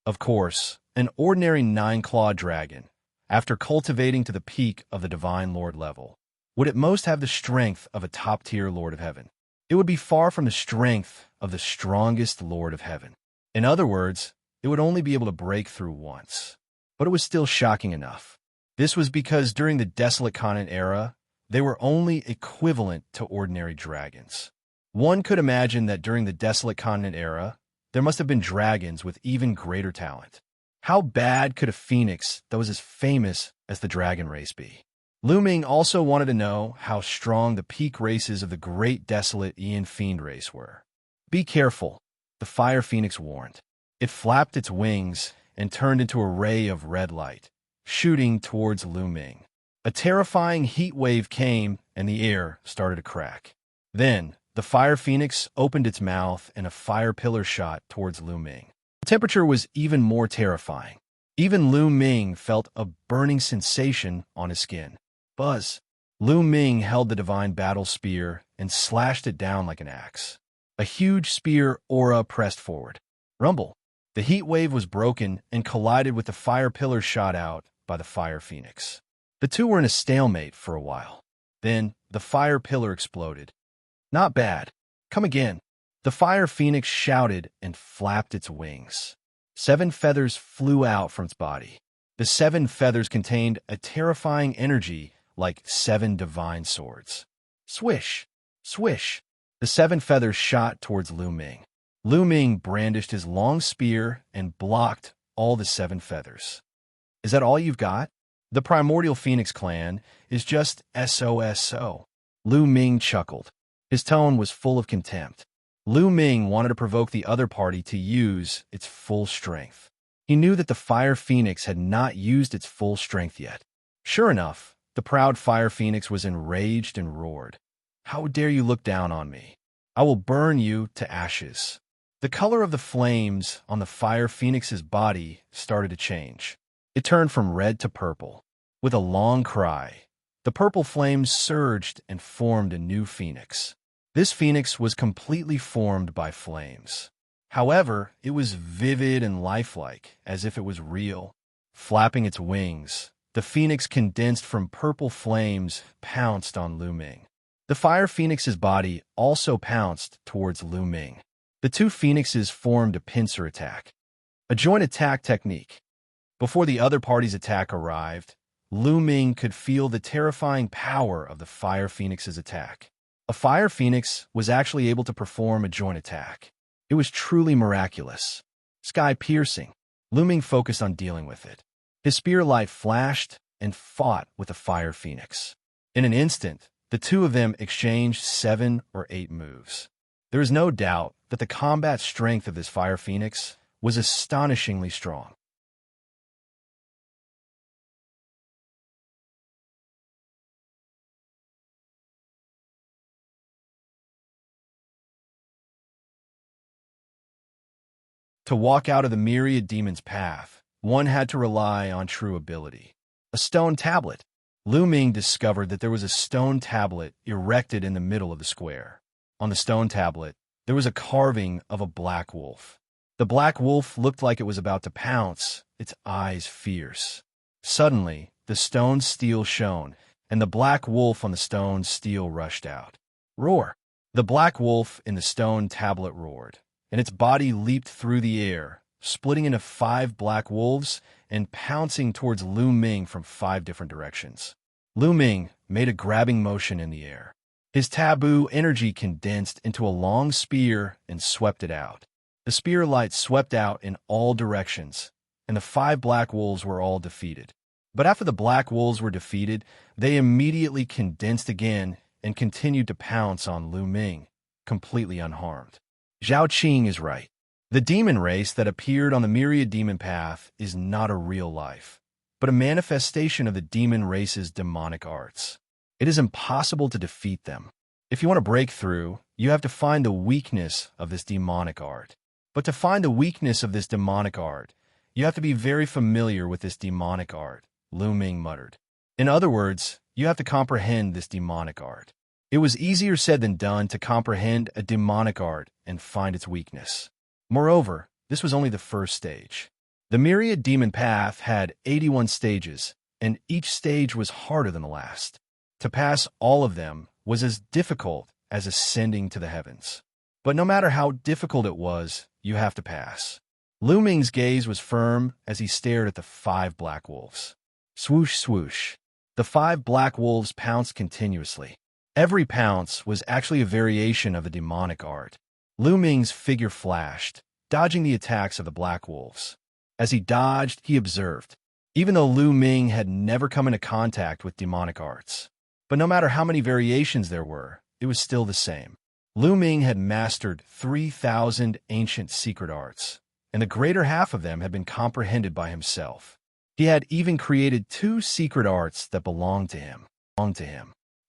Of course, an ordinary nine-clawed dragon, after cultivating to the peak of the Divine Lord level, would at most have the strength of a top-tier Lord of Heaven. It would be far from the strength of the strongest Lord of Heaven. In other words, it would only be able to break through once. But it was still shocking enough. This was because during the Desolate Continent era, they were only equivalent to ordinary dragons. One could imagine that during the Desolate Continent era, there must have been dragons with even greater talent. How bad could a phoenix that was as famous as the dragon race be? Lu Ming also wanted to know how strong the peak races of the Great Desolate Ian Fiend race were. Be careful, the Fire Phoenix warned. It flapped its wings and turned into a ray of red light, shooting towards Lu Ming. A terrifying heat wave came and the air started to crack. Then, the Fire Phoenix opened its mouth and a fire pillar shot towards Lu Ming. The temperature was even more terrifying. Even Lu Ming felt a burning sensation on his skin. Buzz! Lu Ming held the Divine Battle Spear and slashed it down like an axe. A huge spear aura pressed forward. Rumble! The heat wave was broken and collided with the fire pillar shot out by the Fire Phoenix. The two were in a stalemate for a while. Then, the fire pillar exploded. Not bad. Come again. The Fire Phoenix shouted and flapped its wings. 7 feathers flew out from its body. The 7 feathers contained a terrifying energy like 7 divine swords. Swish! Swish! The 7 feathers shot towards Lu Ming. Lu Ming brandished his long spear and blocked all the 7 feathers. Is that all you've got? The Primordial Phoenix clan is just SOSO. Lu Ming chuckled. His tone was full of contempt. Lu Ming wanted to provoke the other party to use its full strength. He knew that the Fire Phoenix had not used its full strength yet. Sure enough, the proud Fire Phoenix was enraged and roared. How dare you look down on me? I will burn you to ashes. The color of the flames on the Fire Phoenix's body started to change. It turned from red to purple. With a long cry, the purple flames surged and formed a new phoenix. This phoenix was completely formed by flames. However, it was vivid and lifelike, as if it was real. Flapping its wings, the phoenix condensed from purple flames pounced on Lu Ming. The Fire Phoenix's body also pounced towards Lu Ming. The two phoenixes formed a pincer attack, a joint attack technique. Before the other party's attack arrived, Lu Ming could feel the terrifying power of the Fire Phoenix's attack. A Fire Phoenix was actually able to perform a joint attack. It was truly miraculous. Sky-piercing. Lu Ming focused on dealing with it. His spear light flashed and fought with the Fire Phoenix. In an instant, the two of them exchanged 7 or 8 moves. There is no doubt that the combat strength of this Fire Phoenix was astonishingly strong. To walk out of the myriad demon's path, one had to rely on true ability. A stone tablet. Lu Ming discovered that there was a stone tablet erected in the middle of the square. On the stone tablet, there was a carving of a black wolf. The black wolf looked like it was about to pounce, its eyes fierce. Suddenly, the stone steel shone, and the black wolf on the stone steel rushed out. Roar! The black wolf in the stone tablet roared, and its body leaped through the air, splitting into 5 black wolves and pouncing towards Lu Ming from 5 different directions. Lu Ming made a grabbing motion in the air. His taboo energy condensed into a long spear and swept it out. The spear light swept out in all directions, and the 5 black wolves were all defeated. But after the black wolves were defeated, they immediately condensed again and continued to pounce on Lu Ming, completely unharmed. Zhao Qing is right. The demon race that appeared on the myriad demon path is not a real life, but a manifestation of the demon race's demonic arts. It is impossible to defeat them. If you want to break through, you have to find the weakness of this demonic art. But to find the weakness of this demonic art, you have to be very familiar with this demonic art, Lu Ming muttered. In other words, you have to comprehend this demonic art. It was easier said than done to comprehend a demonic art and find its weakness. Moreover, this was only the first stage. The myriad demon path had 81 stages, and each stage was harder than the last. To pass all of them was as difficult as ascending to the heavens. But no matter how difficult it was, you have to pass. Lu Ming's gaze was firm as he stared at the 5 black wolves. Swoosh, swoosh. The 5 black wolves pounced continuously. Every pounce was actually a variation of a demonic art. Lu Ming's figure flashed, dodging the attacks of the black wolves. As he dodged, he observed, even though Lu Ming had never come into contact with demonic arts. But no matter how many variations there were, it was still the same. Lu Ming had mastered 3,000 ancient secret arts, and the greater half of them had been comprehended by himself. He had even created 2 secret arts that belonged to him.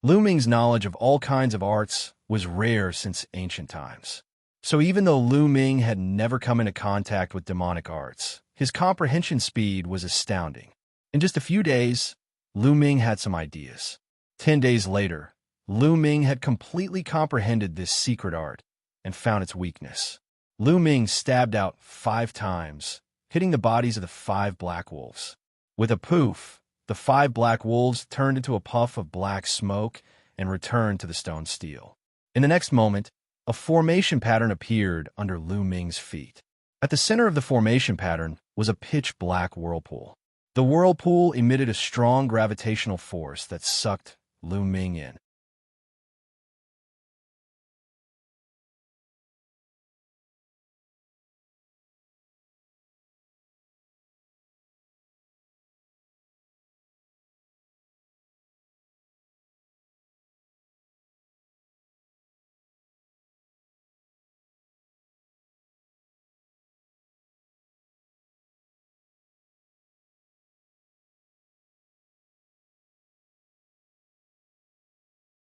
Lu Ming's knowledge of all kinds of arts was rare since ancient times. So even though Lu Ming had never come into contact with demonic arts, his comprehension speed was astounding. In just a few days, Lu Ming had some ideas. 10 days later, Lu Ming had completely comprehended this secret art and found its weakness. Lu Ming stabbed out 5 times, hitting the bodies of the 5 black wolves. With a poof, the 5 black wolves turned into a puff of black smoke and returned to the stone steel. In the next moment, a formation pattern appeared under Lu Ming's feet. At the center of the formation pattern was a pitch-black whirlpool. The whirlpool emitted a strong gravitational force that sucked Lu Ming in.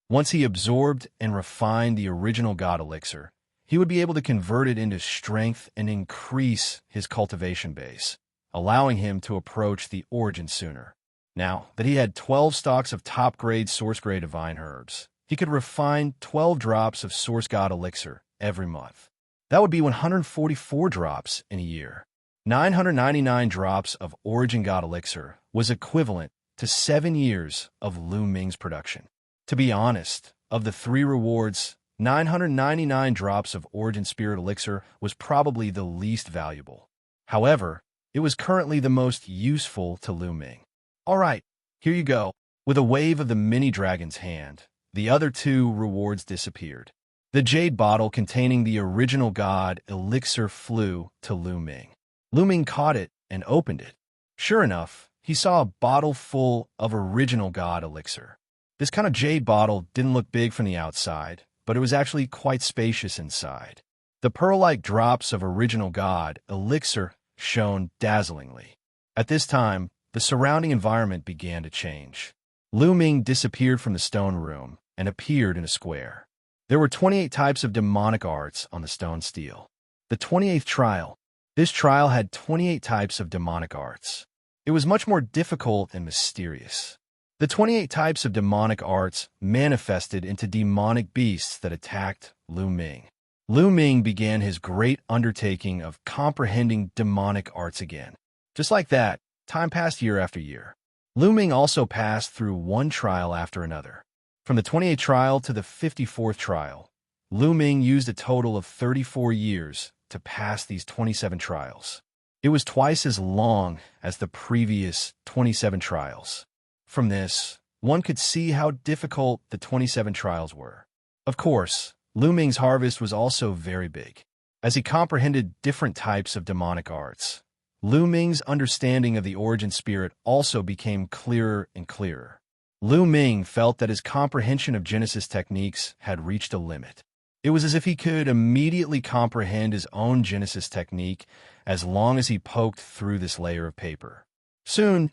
Once he absorbed and refined the original God elixir, he would be able to convert it into strength and increase his cultivation base, allowing him to approach the origin sooner. Now that he had 12 stalks of top-grade source-grade divine herbs, he could refine 12 drops of source God elixir every month. That would be 144 drops in a year. 999 drops of origin God elixir was equivalent to 7 years of Lu Ming's production. To be honest, of the 3 rewards, 999 drops of Origin Spirit Elixir was probably the least valuable. However, it was currently the most useful to Lu Ming. All right, here you go. With a wave of the mini-dragon's hand, the other 2 rewards disappeared. The jade bottle containing the original God elixir flew to Lu Ming. Lu Ming caught it and opened it. Sure enough, he saw a bottle full of original God elixir. This kind of jade bottle didn't look big from the outside, but it was actually quite spacious inside. The pearl-like drops of original God elixir shone dazzlingly. At this time, the surrounding environment began to change. Lu Ming disappeared from the stone room and appeared in a square. There were 28 types of demonic arts on the stone steel. The 28th trial. This trial had 28 types of demonic arts. It was much more difficult and mysterious. The 28 types of demonic arts manifested into demonic beasts that attacked Lu Ming. Lu Ming began his great undertaking of comprehending demonic arts again. Just like that, time passed year after year. Lu Ming also passed through one trial after another. From the 28th trial to the 54th trial, Lu Ming used a total of 34 years to pass these 27 trials. It was twice as long as the previous 27 trials. From this, one could see how difficult the 27 trials were. Of course, Lu Ming's harvest was also very big. As he comprehended different types of demonic arts, Lu Ming's understanding of the origin spirit also became clearer and clearer. Lu Ming felt that his comprehension of Genesis techniques had reached a limit. It was as if he could immediately comprehend his own Genesis technique as long as he poked through this layer of paper. Soon,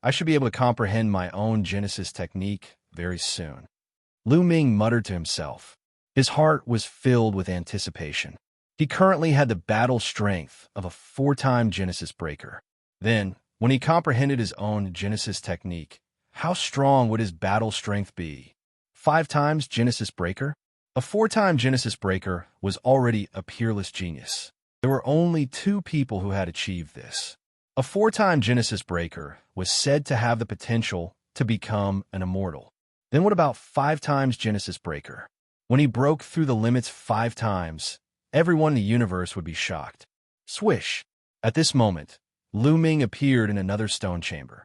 I should be able to comprehend my own Genesis technique very soon. Lu Ming muttered to himself. His heart was filled with anticipation. He currently had the battle strength of a 4-time Genesis breaker. Then, when he comprehended his own Genesis technique, how strong would his battle strength be? 5 times Genesis breaker? A 4-time Genesis breaker was already a peerless genius. There were only two people who had achieved this. A four-time Genesis breaker was said to have the potential to become an immortal. Then what about five times Genesis breaker? When he broke through the limits 5 times, everyone in the universe would be shocked. Swish! At this moment, Lu Ming appeared in another stone chamber.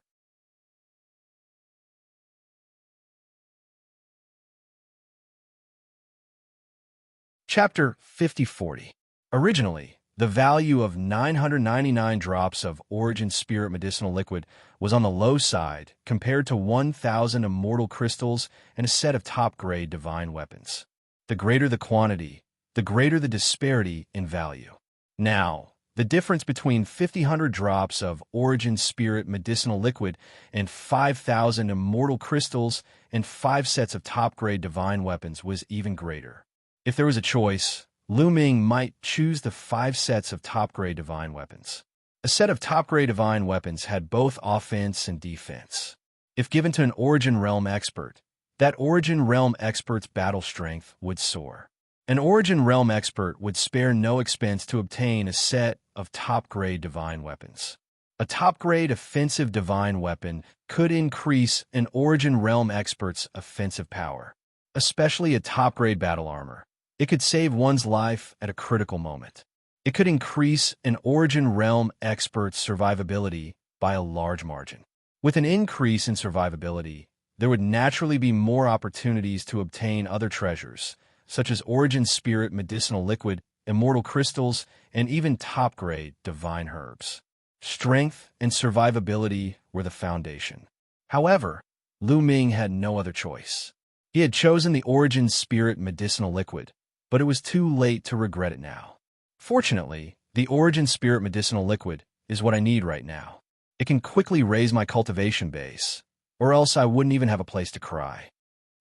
Chapter 5040. Originally, the value of 999 drops of Origin Spirit medicinal liquid was on the low side compared to 1,000 immortal crystals and a set of top-grade divine weapons. The greater the quantity, the greater the disparity in value. Now, the difference between 5,000 drops of Origin Spirit medicinal liquid and 5,000 immortal crystals and 5 sets of top-grade divine weapons was even greater. If there was a choice, Lu Ming might choose the 5 sets of top-grade divine weapons. A set of top-grade divine weapons had both offense and defense. If given to an Origin Realm expert, that Origin Realm expert's battle strength would soar. An Origin Realm expert would spare no expense to obtain a set of top-grade divine weapons. A top-grade offensive divine weapon could increase an Origin Realm expert's offensive power, especially a top-grade battle armor. It could save one's life at a critical moment. It could increase an Origin Realm expert's survivability by a large margin. With an increase in survivability, there would naturally be more opportunities to obtain other treasures, such as Origin Spirit medicinal liquid, immortal crystals, and even top-grade divine herbs. Strength and survivability were the foundation. However, Lu Ming had no other choice. He had chosen the Origin Spirit medicinal liquid, but it was too late to regret it now. Fortunately, the Origin Spirit medicinal liquid is what I need right now. It can quickly raise my cultivation base, or else I wouldn't even have a place to cry.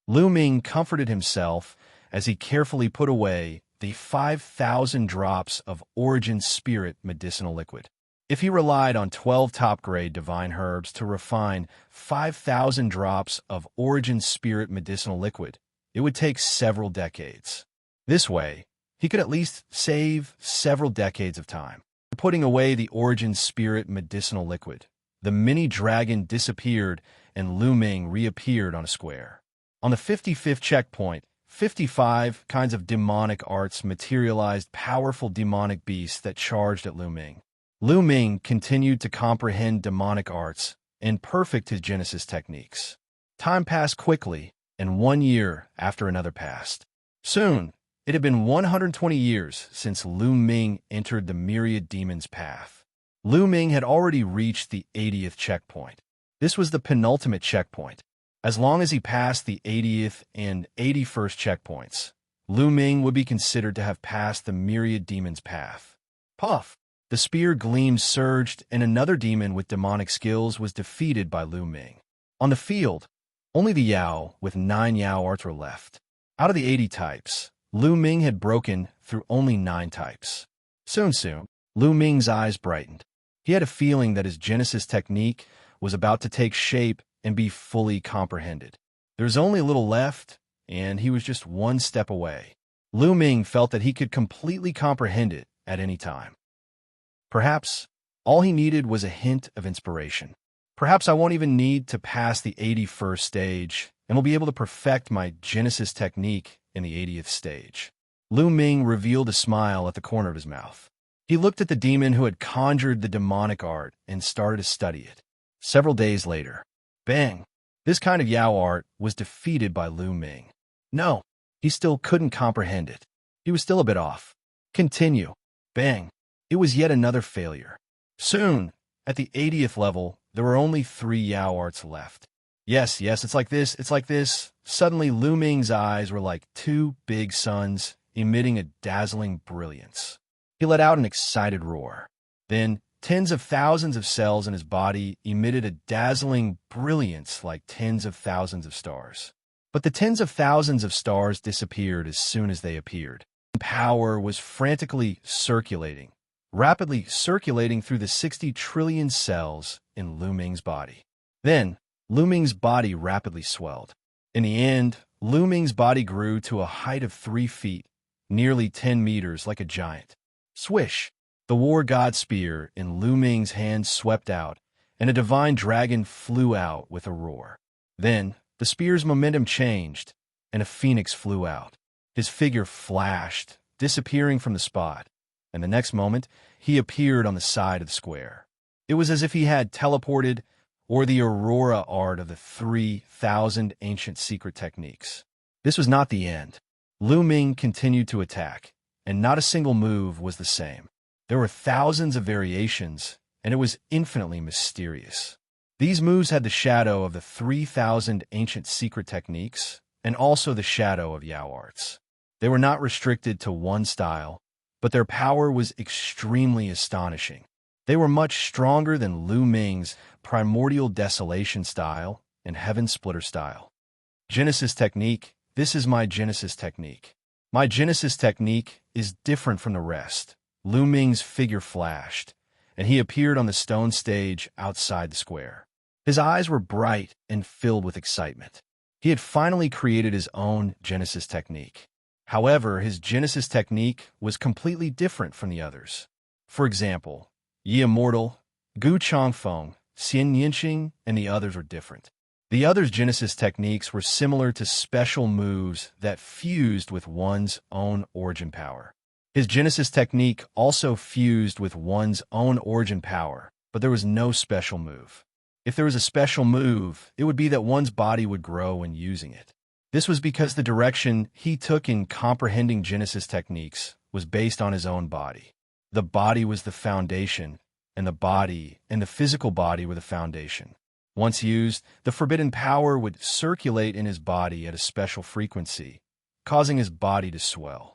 Lu Ming comforted himself as he carefully put away the 5,000 drops of Origin Spirit medicinal liquid. If he relied on 12 top-grade divine herbs to refine 5,000 drops of Origin Spirit medicinal liquid, it would take several decades. This way, he could at least save several decades of time. Putting away the Origin Spirit medicinal liquid, the mini-dragon disappeared and Lu Ming reappeared on a square. On the 55th checkpoint, 55 kinds of demonic arts materialized powerful demonic beasts that charged at Lu Ming. Lu Ming continued to comprehend demonic arts and perfect his Genesis techniques. Time passed quickly, and 1 year after another passed. Soon, it had been 120 years since Lu Ming entered the Myriad Demon's path. Lu Ming had already reached the 80th checkpoint. This was the penultimate checkpoint. As long as he passed the 80th and 81st checkpoints, Lu Ming would be considered to have passed the Myriad Demon's path. Puff! The spear gleam surged, and another demon with demonic skills was defeated by Lu Ming. On the field, only the Yao with 9 Yao arts were left. Out of the 80 types, Lu Ming had broken through only 9 types. Soon, Lu Ming's eyes brightened. He had a feeling that his Genesis technique was about to take shape and be fully comprehended. There was only a little left, and he was just 1 step away. Lu Ming felt that he could completely comprehend it at any time. Perhaps all he needed was a hint of inspiration. Perhaps I won't even need to pass the 81st stage, and will be able to perfect my Genesis technique in the 80th stage. Lu Ming revealed a smile at the corner of his mouth. He looked at the demon who had conjured the demonic art and started to study it. Several days later, bang! This kind of Yao art was defeated by Lu Ming. No, he still couldn't comprehend it. He was still a bit off. Continue. Bang! It was yet another failure. Soon, at the 80th level, there were only 3 Yao arts left. Yes, it's like this. Suddenly, Lu Ming's eyes were like 2 big suns, emitting a dazzling brilliance. He let out an excited roar. Then, tens of thousands of cells in his body emitted a dazzling brilliance like tens of thousands of stars. But the tens of thousands of stars disappeared as soon as they appeared. Power was frantically circulating, rapidly circulating through the 60 trillion cells in Lu Ming's body. Then, Lu Ming's body rapidly swelled. In the end, Lu Ming's body grew to a height of 3 feet, nearly 10 meters, like a giant. Swish! The war god spear in Lu Ming's hand swept out, and a divine dragon flew out with a roar. Then, the spear's momentum changed, and a phoenix flew out. His figure flashed, disappearing from the spot, and the next moment, he appeared on the side of the square. It was as if he had teleported, or the aurora art of the 3,000 ancient secret techniques. This was not the end. Lu Ming continued to attack, and not a single move was the same. There were thousands of variations, and it was infinitely mysterious. These moves had the shadow of the 3,000 ancient secret techniques, and also the shadow of Yao arts. They were not restricted to one style, but their power was extremely astonishing. They were much stronger than Lu Ming's primordial desolation style and heaven splitter style. Genesis technique. This is my Genesis technique. My Genesis technique is different from the rest. Lu Ming's figure flashed, and he appeared on the stone stage outside the square. His eyes were bright and filled with excitement. He had finally created his own Genesis technique. However, his Genesis technique was completely different from the others. For example, Yi Immortal, Gu Changfeng, Xianxia, and the others were different. The others' Genesis techniques were similar to special moves that fused with one's own origin power. His Genesis technique also fused with one's own origin power, but there was no special move. If there was a special move, it would be that one's body would grow when using it. This was because the direction he took in comprehending Genesis techniques was based on his own body. The body was the foundation, and the body and the physical body were the foundation. Once used, the forbidden power would circulate in his body at a special frequency, causing his body to swell.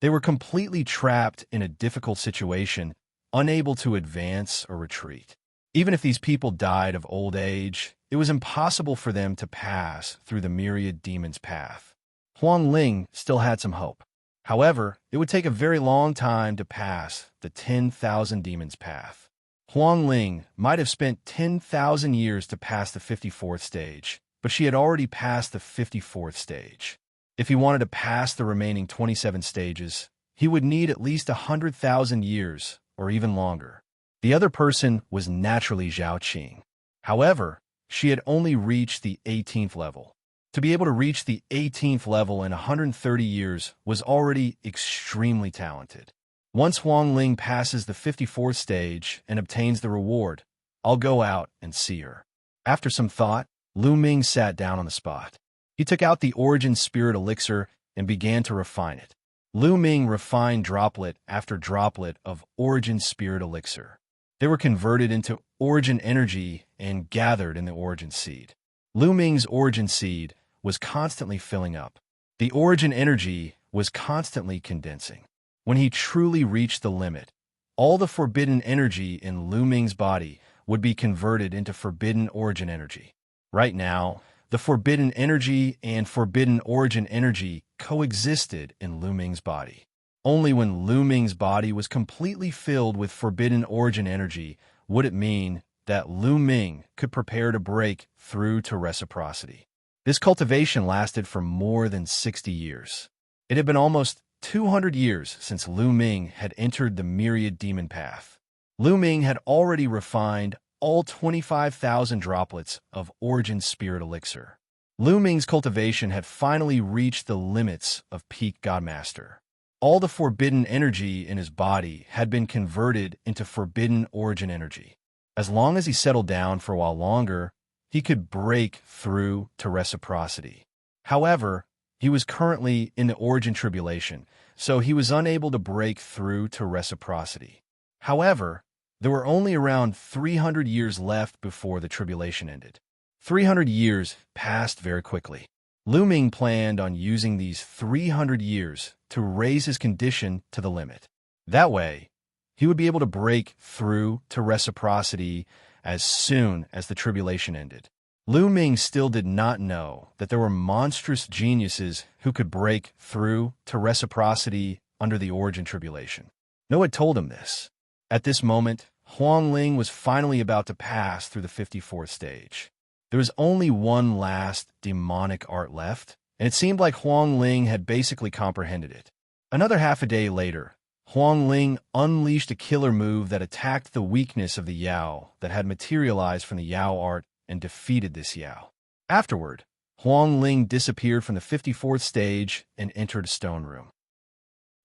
They were completely trapped in a difficult situation, unable to advance or retreat. Even if these people died of old age, it was impossible for them to pass through the myriad demons' path. Huang Ling still had some hope. However, it would take a very long time to pass the 10,000 demons' path. Huang Ling might have spent 10,000 years to pass the 54th stage, but she had already passed the 54th stage. If he wanted to pass the remaining 27 stages, he would need at least 100,000 years, or even longer. The other person was naturally Zhao Qing. However, she had only reached the 18th level. To be able to reach the 18th level in 130 years was already extremely talented. Once Huang Ling passes the 54th stage and obtains the reward, I'll go out and see her. After some thought, Lu Ming sat down on the spot. He took out the Origin Spirit Elixir and began to refine it. Lu Ming refined droplet after droplet of Origin Spirit Elixir. They were converted into Origin Energy and gathered in the Origin Seed. Lu Ming's Origin Seed was constantly filling up. The Origin Energy was constantly condensing. When he truly reached the limit, all the forbidden energy in Lu Ming's body would be converted into forbidden Origin Energy. Right now, the forbidden energy and forbidden origin energy coexisted in Lu Ming's body. Only when Lu Ming's body was completely filled with forbidden origin energy would it mean that Lu Ming could prepare to break through to reciprocity. This cultivation lasted for more than 60 years. It had been almost 200 years since Lu Ming had entered the myriad demon path. Lu Ming had already refined all 25,000 droplets of Origin Spirit Elixir. Lu Ming's cultivation had finally reached the limits of peak Godmaster. All the forbidden energy in his body had been converted into forbidden origin energy. As long as he settled down for a while longer, he could break through to reciprocity. However, he was currently in the origin tribulation, so he was unable to break through to reciprocity. However, there were only around 300 years left before the tribulation ended. 300 years passed very quickly. Lu Ming planned on using these 300 years to raise his condition to the limit. That way, He would be able to break through to reciprocity as soon as the tribulation ended. Lu Ming still did not know that there were monstrous geniuses who could break through to reciprocity under the origin tribulation. No one had told him this. At this moment, Huang Ling was finally about to pass through the 54th stage. There was only one last demonic art left, and it seemed like Huang Ling had basically comprehended it. Another half a day later, Huang Ling unleashed a killer move that attacked the weakness of the Yao that had materialized from the Yao art and defeated this Yao. Afterward, Huang Ling disappeared from the 54th stage and entered a stone room.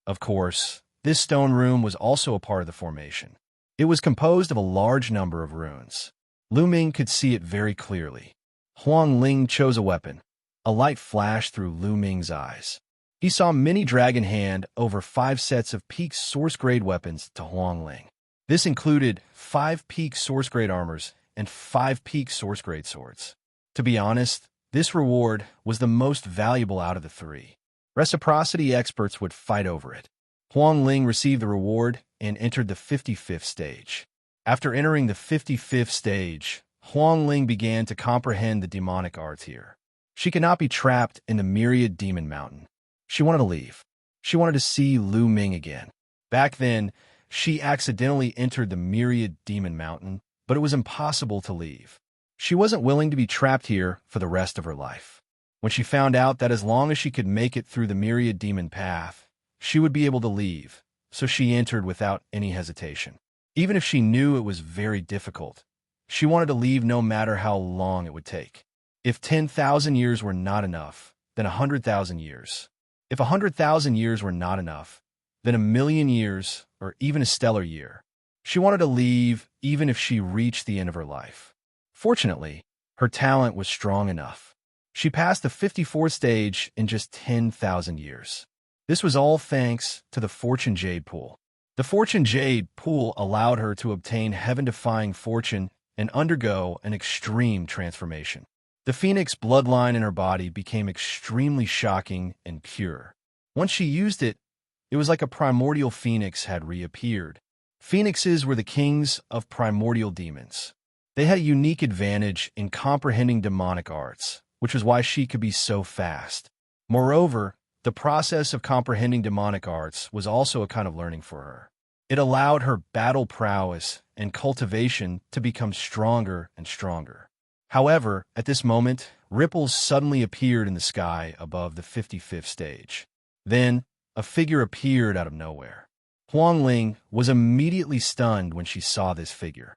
Of course, this stone room was also a part of the formation. It was composed of a large number of runes. Lu Ming could see it very clearly. Huang Ling chose a weapon. A light flashed through Lu Ming's eyes. He saw Mini Dragon hand over 5 sets of peak source-grade weapons to Huang Ling. This included 5 peak source-grade armors and 5 peak source-grade swords. To be honest, this reward was the most valuable out of the 3. Reciprocity experts would fight over it. Huang Ling received the reward and entered the 55th stage. After entering the 55th stage, Huang Ling began to comprehend the demonic arts here. She could not be trapped in the myriad demon mountain. She wanted to leave. She wanted to see Lu Ming again. Back then, she accidentally entered the myriad demon mountain, but it was impossible to leave. She wasn't willing to be trapped here for the rest of her life. When she found out that as long as she could make it through the myriad demon path, she would be able to leave, so she entered without any hesitation. Even if she knew it was very difficult, she wanted to leave no matter how long it would take. If 10,000 years were not enough, then 100,000 years. If 100,000 years were not enough, then 1,000,000 years, or even a stellar year. She wanted to leave even if she reached the end of her life. Fortunately, her talent was strong enough. She passed the 54th stage in just 10,000 years. This was all thanks to the Fortune Jade Pool. The Fortune Jade Pool allowed her to obtain heaven-defying fortune and undergo an extreme transformation. The phoenix bloodline in her body became extremely shocking and pure. Once she used it, it was like a primordial phoenix had reappeared. Phoenixes were the kings of primordial demons. They had a unique advantage in comprehending demonic arts, which was why she could be so fast. Moreover, the process of comprehending demonic arts was also a kind of learning for her. It allowed her battle prowess and cultivation to become stronger and stronger. However, at this moment, ripples suddenly appeared in the sky above the 55th stage. Then, a figure appeared out of nowhere. Huang Ling was immediately stunned when she saw this figure.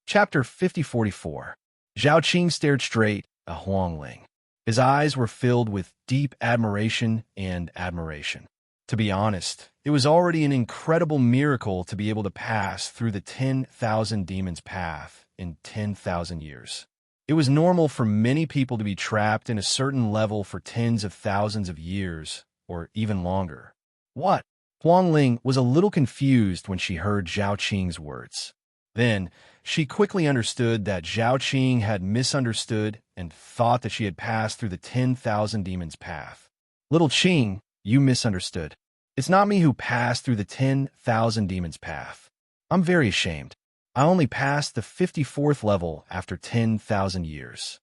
Chapter 5044. Zhao Qing stared straight at Huang Ling. His eyes were filled with deep admiration and admiration. To be honest, it was already an incredible miracle to be able to pass through the 10,000 demons path in 10,000 years. It was normal for many people to be trapped in a certain level for tens of thousands of years, or even longer. What? Huang Ling was a little confused when she heard Zhao Qing's words. Then, she quickly understood that Zhao Qing had misunderstood and thought that she had passed through the 10,000 demons path. Little Qing, you misunderstood. It's not me who passed through the 10,000 demons path. I'm very ashamed. I only passed the 54th level after 10,000 years.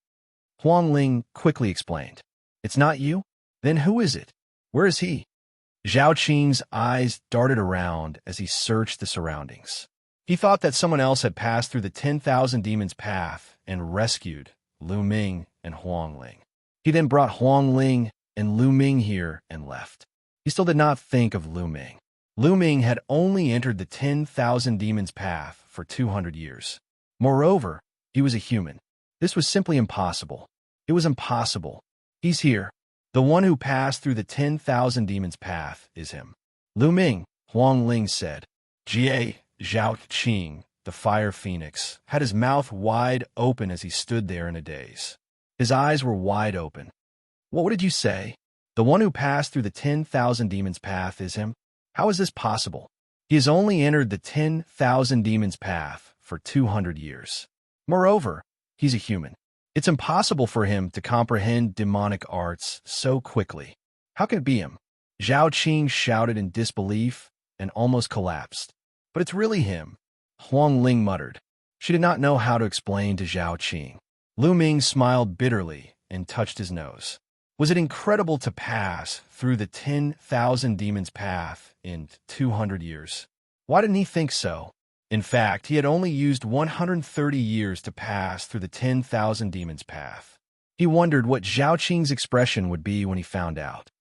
Huang Ling quickly explained. It's not you? Then who is it? Where is he? Zhao Qing's eyes darted around as he searched the surroundings. He thought that someone else had passed through the 10,000 demons path and rescued Lu Ming and Huang Ling. He then brought Huang Ling and Lu Ming here and left. He still did not think of Lu Ming. Lu Ming had only entered the 10,000 demons path for 200 years. Moreover, he was a human. This was simply impossible. It was impossible. He's here. The one who passed through the 10,000 demons path is him. Lu Ming, Huang Ling said. Jie Zhao Qing, the fire phoenix, had his mouth wide open as he stood there in a daze. His eyes were wide open. What did you say? The one who passed through the 10,000 demons path is him? How is this possible? He has only entered the 10,000 demons path for 200 years. Moreover, he's a human. It's impossible for him to comprehend demonic arts so quickly. How can it be him? Zhao Qing shouted in disbelief and almost collapsed. But it's really him, Huang Ling muttered. She did not know how to explain to Zhao Qing. Lu Ming smiled bitterly and touched his nose. Was it incredible to pass through the 10,000 demons path in 200 years? Why didn't he think so? In fact, he had only used 130 years to pass through the 10,000 demons path. He wondered what Zhao Qing's expression would be when he found out.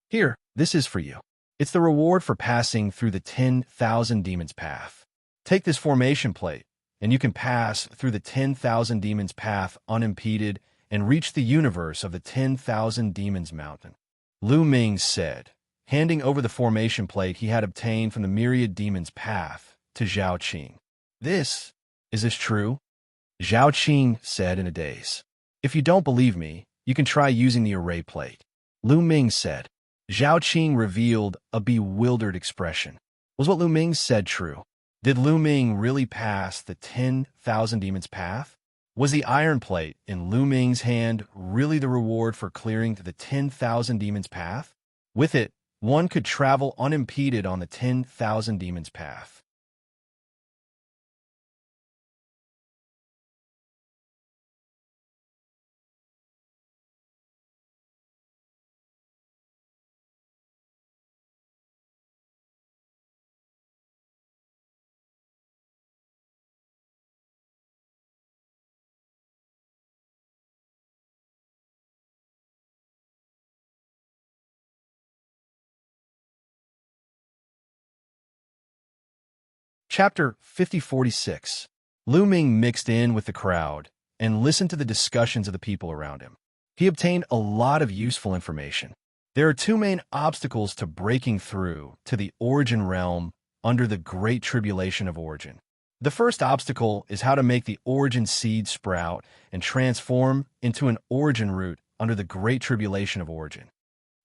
Here, this is for you. It's the reward for passing through the 10,000 demons path. Take this formation plate, and you can pass through the 10,000 demons path unimpeded and reach the universe of the 10,000 demons mountain. Lu Ming said, handing over the formation plate he had obtained from the myriad demons path to Zhao Qing. Is this true? Zhao Qing said in a daze. If you don't believe me, you can try using the array plate. Lu Ming said. Zhao Qing revealed a bewildered expression. Was what Lu Ming said true? Did Lu Ming really pass the 10,000 demons path? Was the iron plate in Lu Ming's hand really the reward for clearing the 10,000 demons path? With it, one could travel unimpeded on the 10,000 demons path. Chapter 5046. Lu Ming mixed in with the crowd and listened to the discussions of the people around him. He obtained a lot of useful information. There are two main obstacles to breaking through to the origin realm under the Great Tribulation of Origin. The first obstacle is how to make the origin seed sprout and transform into an origin root under the Great Tribulation of Origin.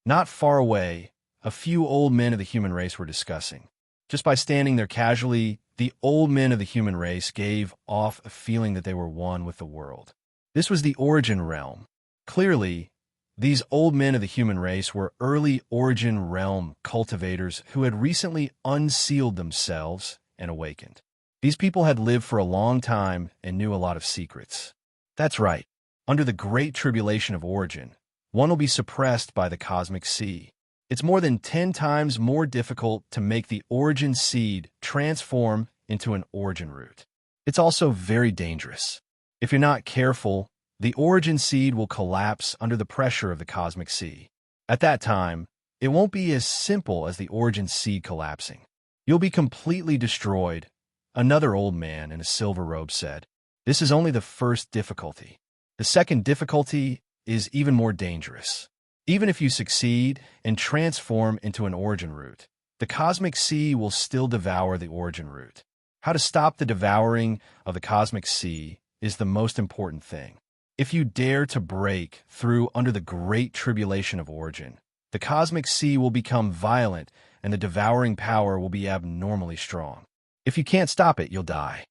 Not far away, a few old men of the human race were discussing. Just by standing there casually, the old men of the human race gave off a feeling that they were one with the world. This was the origin realm. Clearly, these old men of the human race were early origin realm cultivators who had recently unsealed themselves and awakened. These people had lived for a long time and knew a lot of secrets. That's right. Under the Great Tribulation of Origin, one will be suppressed by the cosmic sea. It's more than 10 times more difficult to make the origin seed transform into an origin root. It's also very dangerous. If you're not careful, the origin seed will collapse under the pressure of the cosmic sea. At that time, it won't be as simple as the origin seed collapsing. You'll be completely destroyed, another old man in a silver robe said. This is only the first difficulty. The second difficulty is even more dangerous. Even if you succeed and transform into an origin root, the cosmic sea will still devour the origin root. How to stop the devouring of the cosmic sea is the most important thing. If you dare to break through under the Great Tribulation of Origin, the cosmic sea will become violent and the devouring power will be abnormally strong. If you can't stop it, you'll die.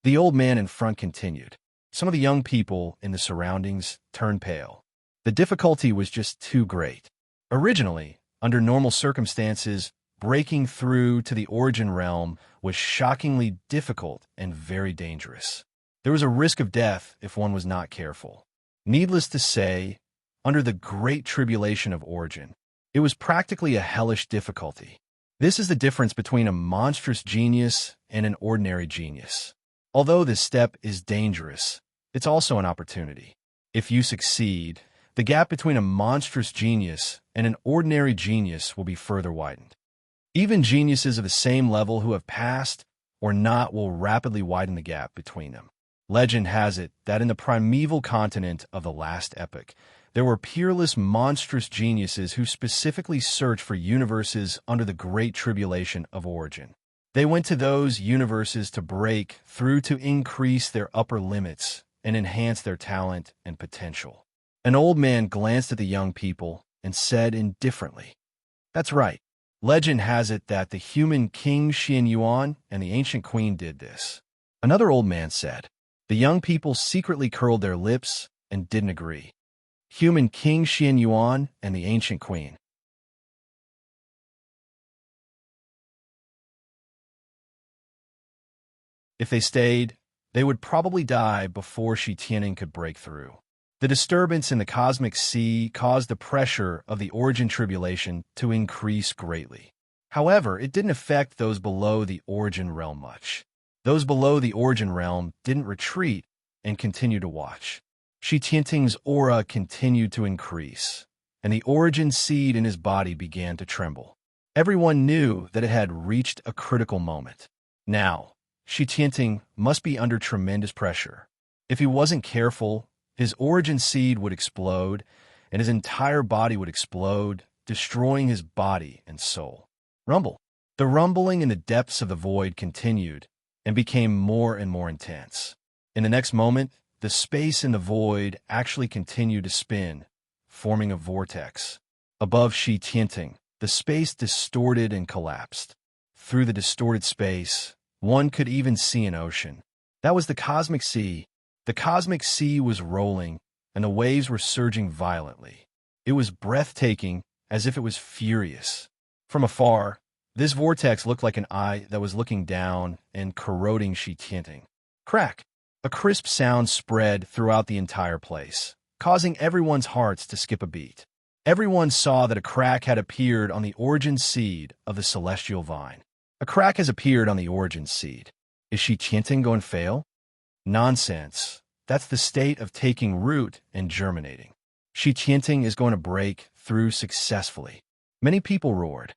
The old man in front continued. Some of the young people in the surroundings turned pale. The difficulty was just too great. Originally, under normal circumstances, breaking through to the origin realm was shockingly difficult and very dangerous. There was a risk of death if one was not careful. Needless to say, under the Great Tribulation of Origin, it was practically a hellish difficulty. This is the difference between a monstrous genius and an ordinary genius. Although this step is dangerous, it's also an opportunity. If you succeed, the gap between a monstrous genius and an ordinary genius will be further widened. Even geniuses of the same level who have passed or not will rapidly widen the gap between them. Legend has it that in the primeval continent of the last epoch, there were peerless monstrous geniuses who specifically searched for universes under the Great Tribulation of Origin. They went to those universes to break through to increase their upper limits and enhance their talent and potential. An old man glanced at the young people and said indifferently, "That's right. Legend has it that the human King Xianxia and the ancient queen did this." Another old man said. The young people secretly curled their lips and didn't agree. Human King Xianxia and the ancient queen. If they stayed, they would probably die before Shi Tianning could break through. The disturbance in the cosmic sea caused the pressure of the origin tribulation to increase greatly. However, it didn't affect those below the origin realm much. Those below the origin realm didn't retreat and continued to watch. Shi Tianting's aura continued to increase, and the origin seed in his body began to tremble. Everyone knew that it had reached a critical moment. Now, Shi Tianting must be under tremendous pressure. If he wasn't careful, his origin seed would explode, and his entire body would explode, destroying his body and soul. Rumble. The rumbling in the depths of the void continued and became more and more intense. In the next moment, the space in the void actually continued to spin, forming a vortex. Above Shi Tianting, the space distorted and collapsed. Through the distorted space, one could even see an ocean. That was the cosmic sea. The cosmic sea was rolling, and the waves were surging violently. It was breathtaking, as if it was furious. From afar, this vortex looked like an eye that was looking down and corroding Shi Tianting. Crack! A crisp sound spread throughout the entire place, causing everyone's hearts to skip a beat. Everyone saw that a crack had appeared on the origin seed of the celestial vine. A crack has appeared on the origin seed. Is Shi Tianting going to fail? Nonsense. That's the state of taking root and germinating. Shi Tianting is going to break through successfully. Many people roared.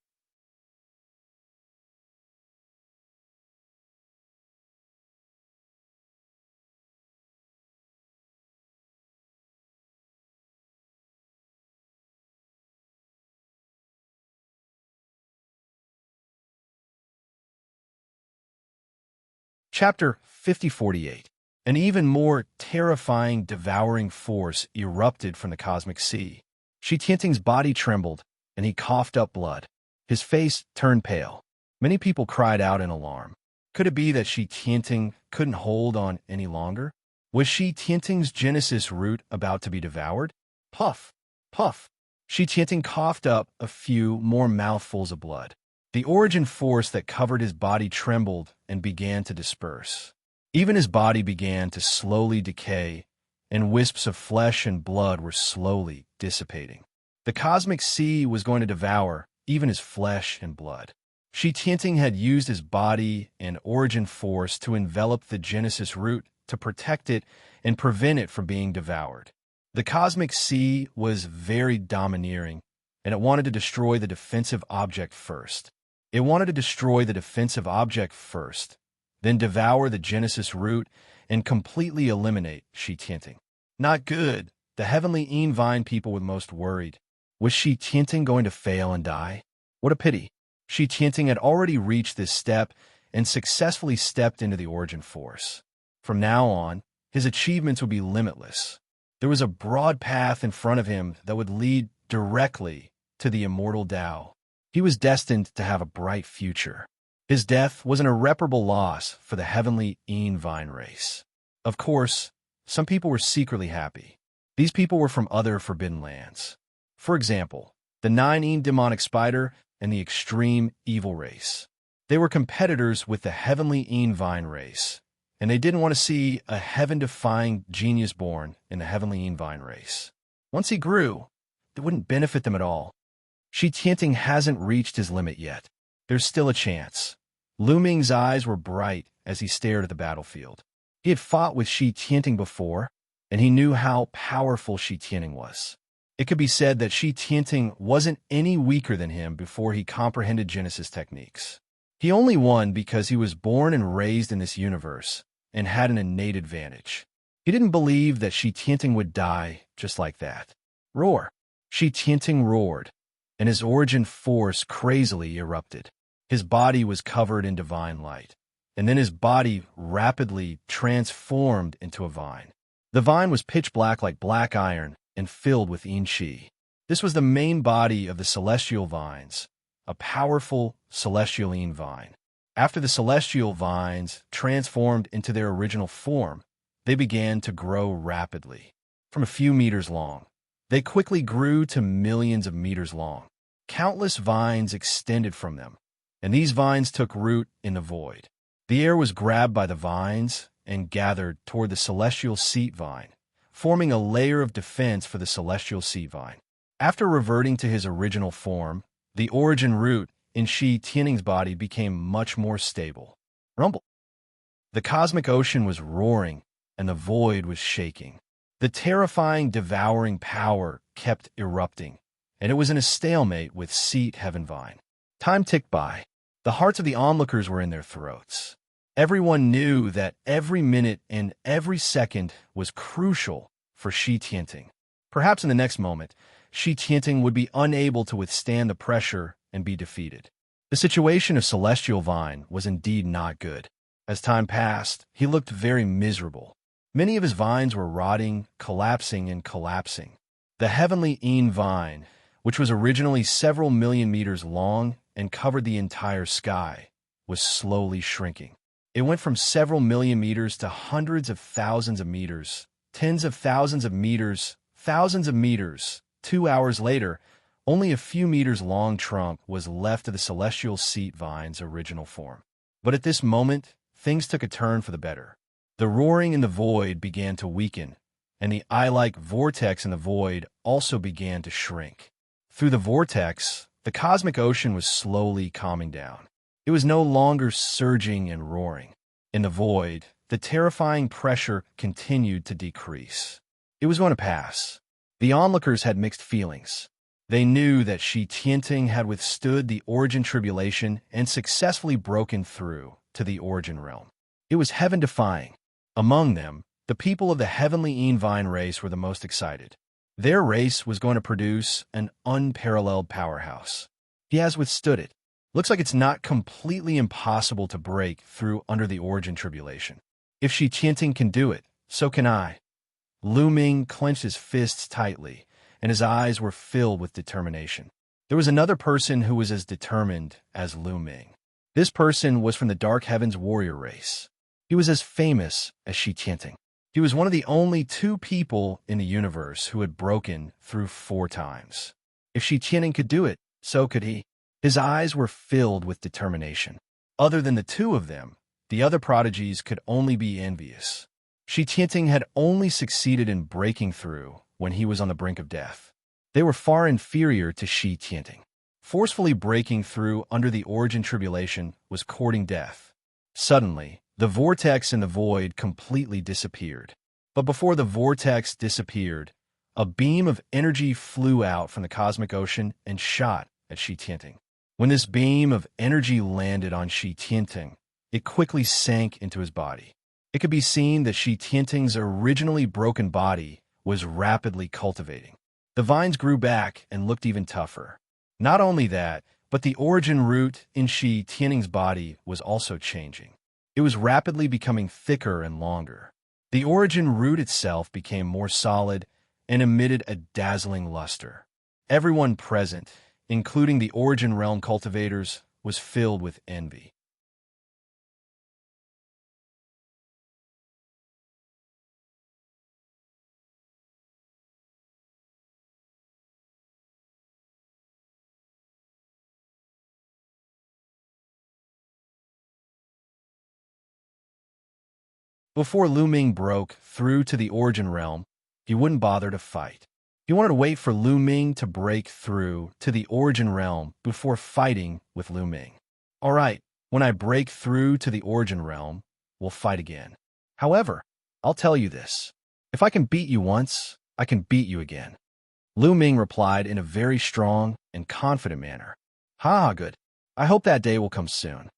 Chapter 5048. An even more terrifying, devouring force erupted from the cosmic sea. Shi Tianting's body trembled, and he coughed up blood. His face turned pale. Many people cried out in alarm. Could it be that Shi Tianting couldn't hold on any longer? Was Shi Tianting's Genesis root about to be devoured? Puff! Puff! Shi Tianting coughed up a few more mouthfuls of blood. The origin force that covered his body trembled and began to disperse. Even his body began to slowly decay, and wisps of flesh and blood were slowly dissipating. The cosmic sea was going to devour even his flesh and blood. Shi Tianting had used his body and origin force to envelop the Genesis root to protect it and prevent it from being devoured. The cosmic sea was very domineering, and it wanted to destroy the defensive object first. It wanted to destroy the defensive object first, then devour the Genesis root and completely eliminate Shi Tianting. Not good. The heavenly Yin Vine people were most worried. Was Shi Tianting going to fail and die? What a pity. Shi Tianting had already reached this step and successfully stepped into the origin force. From now on, his achievements would be limitless. There was a broad path in front of him that would lead directly to the immortal Tao. He was destined to have a bright future. His death was an irreparable loss for the heavenly Yin Vine race. Of course, some people were secretly happy. These people were from other forbidden lands. For example, the 9 Yin demonic spider and the extreme evil race. They were competitors with the heavenly Yin Vine race, and they didn't want to see a heaven-defying genius born in the heavenly Yin Vine race. Once he grew, it wouldn't benefit them at all. Shi Tianting hasn't reached his limit yet. There's still a chance. Lu Ming's eyes were bright as he stared at the battlefield. He had fought with Shi Tianting before, and he knew how powerful Shi Tianting was. It could be said that Shi Tianting wasn't any weaker than him before he comprehended Genesis techniques. He only won because he was born and raised in this universe and had an innate advantage. He didn't believe that Shi Tianting would die just like that. Roar! Shi Tianting roared, and his origin force crazily erupted. His body was covered in divine light, and then his body rapidly transformed into a vine. The vine was pitch black like black iron and filled with yin qi. This was the main body of the celestial vines, a powerful celestialine vine. After the celestial vines transformed into their original form, they began to grow rapidly. From a few meters long, they quickly grew to millions of meters long. Countless vines extended from them, and these vines took root in the void. The air was grabbed by the vines and gathered toward the celestial seat vine, forming a layer of defense for the celestial seat vine. After reverting to his original form, the origin root in Xianxia's body became much more stable. Rumble. The cosmic ocean was roaring, and the void was shaking. The terrifying, devouring power kept erupting, and it was in a stalemate with Seat Heaven Vine. Time ticked by. The hearts of the onlookers were in their throats. Everyone knew that every minute and every second was crucial for Xianxia. Perhaps in the next moment, Xianxia would be unable to withstand the pressure and be defeated. The situation of Celestial Vine was indeed not good. As time passed, he looked very miserable. Many of his vines were rotting, collapsing, and collapsing. The Heavenly Een Vine, which was originally several million meters long and covered the entire sky, was slowly shrinking. It went from several million meters to hundreds of thousands of meters, tens of thousands of meters, thousands of meters. 2 hours later, only a few meters long trunk was left of the celestial seat vine's original form. But at this moment, things took a turn for the better. The roaring in the void began to weaken, and the eye-like vortex in the void also began to shrink. Through the vortex, the cosmic ocean was slowly calming down. It was no longer surging and roaring. In the void, the terrifying pressure continued to decrease. It was going to pass. The onlookers had mixed feelings. They knew that Xianxia had withstood the origin tribulation and successfully broken through to the origin realm. It was heaven-defying. Among them, the people of the Heavenly Een Vine race were the most excited. Their race was going to produce an unparalleled powerhouse. He has withstood it. Looks like it's not completely impossible to break through under the origin tribulation. If Xianxia can do it, so can I. Lu Ming clenched his fists tightly, and his eyes were filled with determination. There was another person who was as determined as Lu Ming. This person was from the Dark Heavens warrior race. He was as famous as Xianxia. He was one of the only 2 people in the universe who had broken through 4 times. If Xianxia could do it, so could he. His eyes were filled with determination. Other than the 2 of them, the other prodigies could only be envious. Xianxia had only succeeded in breaking through when he was on the brink of death. They were far inferior to Xianxia. Forcefully breaking through under the origin tribulation was courting death. Suddenly, the vortex in the void completely disappeared. But before the vortex disappeared, a beam of energy flew out from the cosmic ocean and shot at Xianxia. When this beam of energy landed on Xianxia, it quickly sank into his body. It could be seen that Xianxia's originally broken body was rapidly cultivating. The vines grew back and looked even tougher. Not only that, but the origin root in Xianxia's body was also changing. It was rapidly becoming thicker and longer. The origin root itself became more solid and emitted a dazzling luster. Everyone present, including the origin realm cultivators, was filled with envy. Before Lu Ming broke through to the origin realm, he wouldn't bother to fight. He wanted to wait for Lu Ming to break through to the origin realm before fighting with Lu Ming. All right, when I break through to the origin realm, we'll fight again. However, I'll tell you this. If I can beat you once, I can beat you again. Lu Ming replied in a very strong and confident manner. Ha, good. I hope that day will come soon.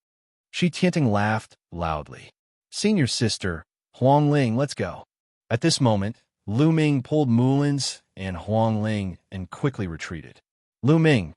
Xianxia laughed loudly. Senior sister, Huang Ling, let's go. At this moment, Lu Ming pulled Mulin's and Huang Ling and quickly retreated. Lu Ming,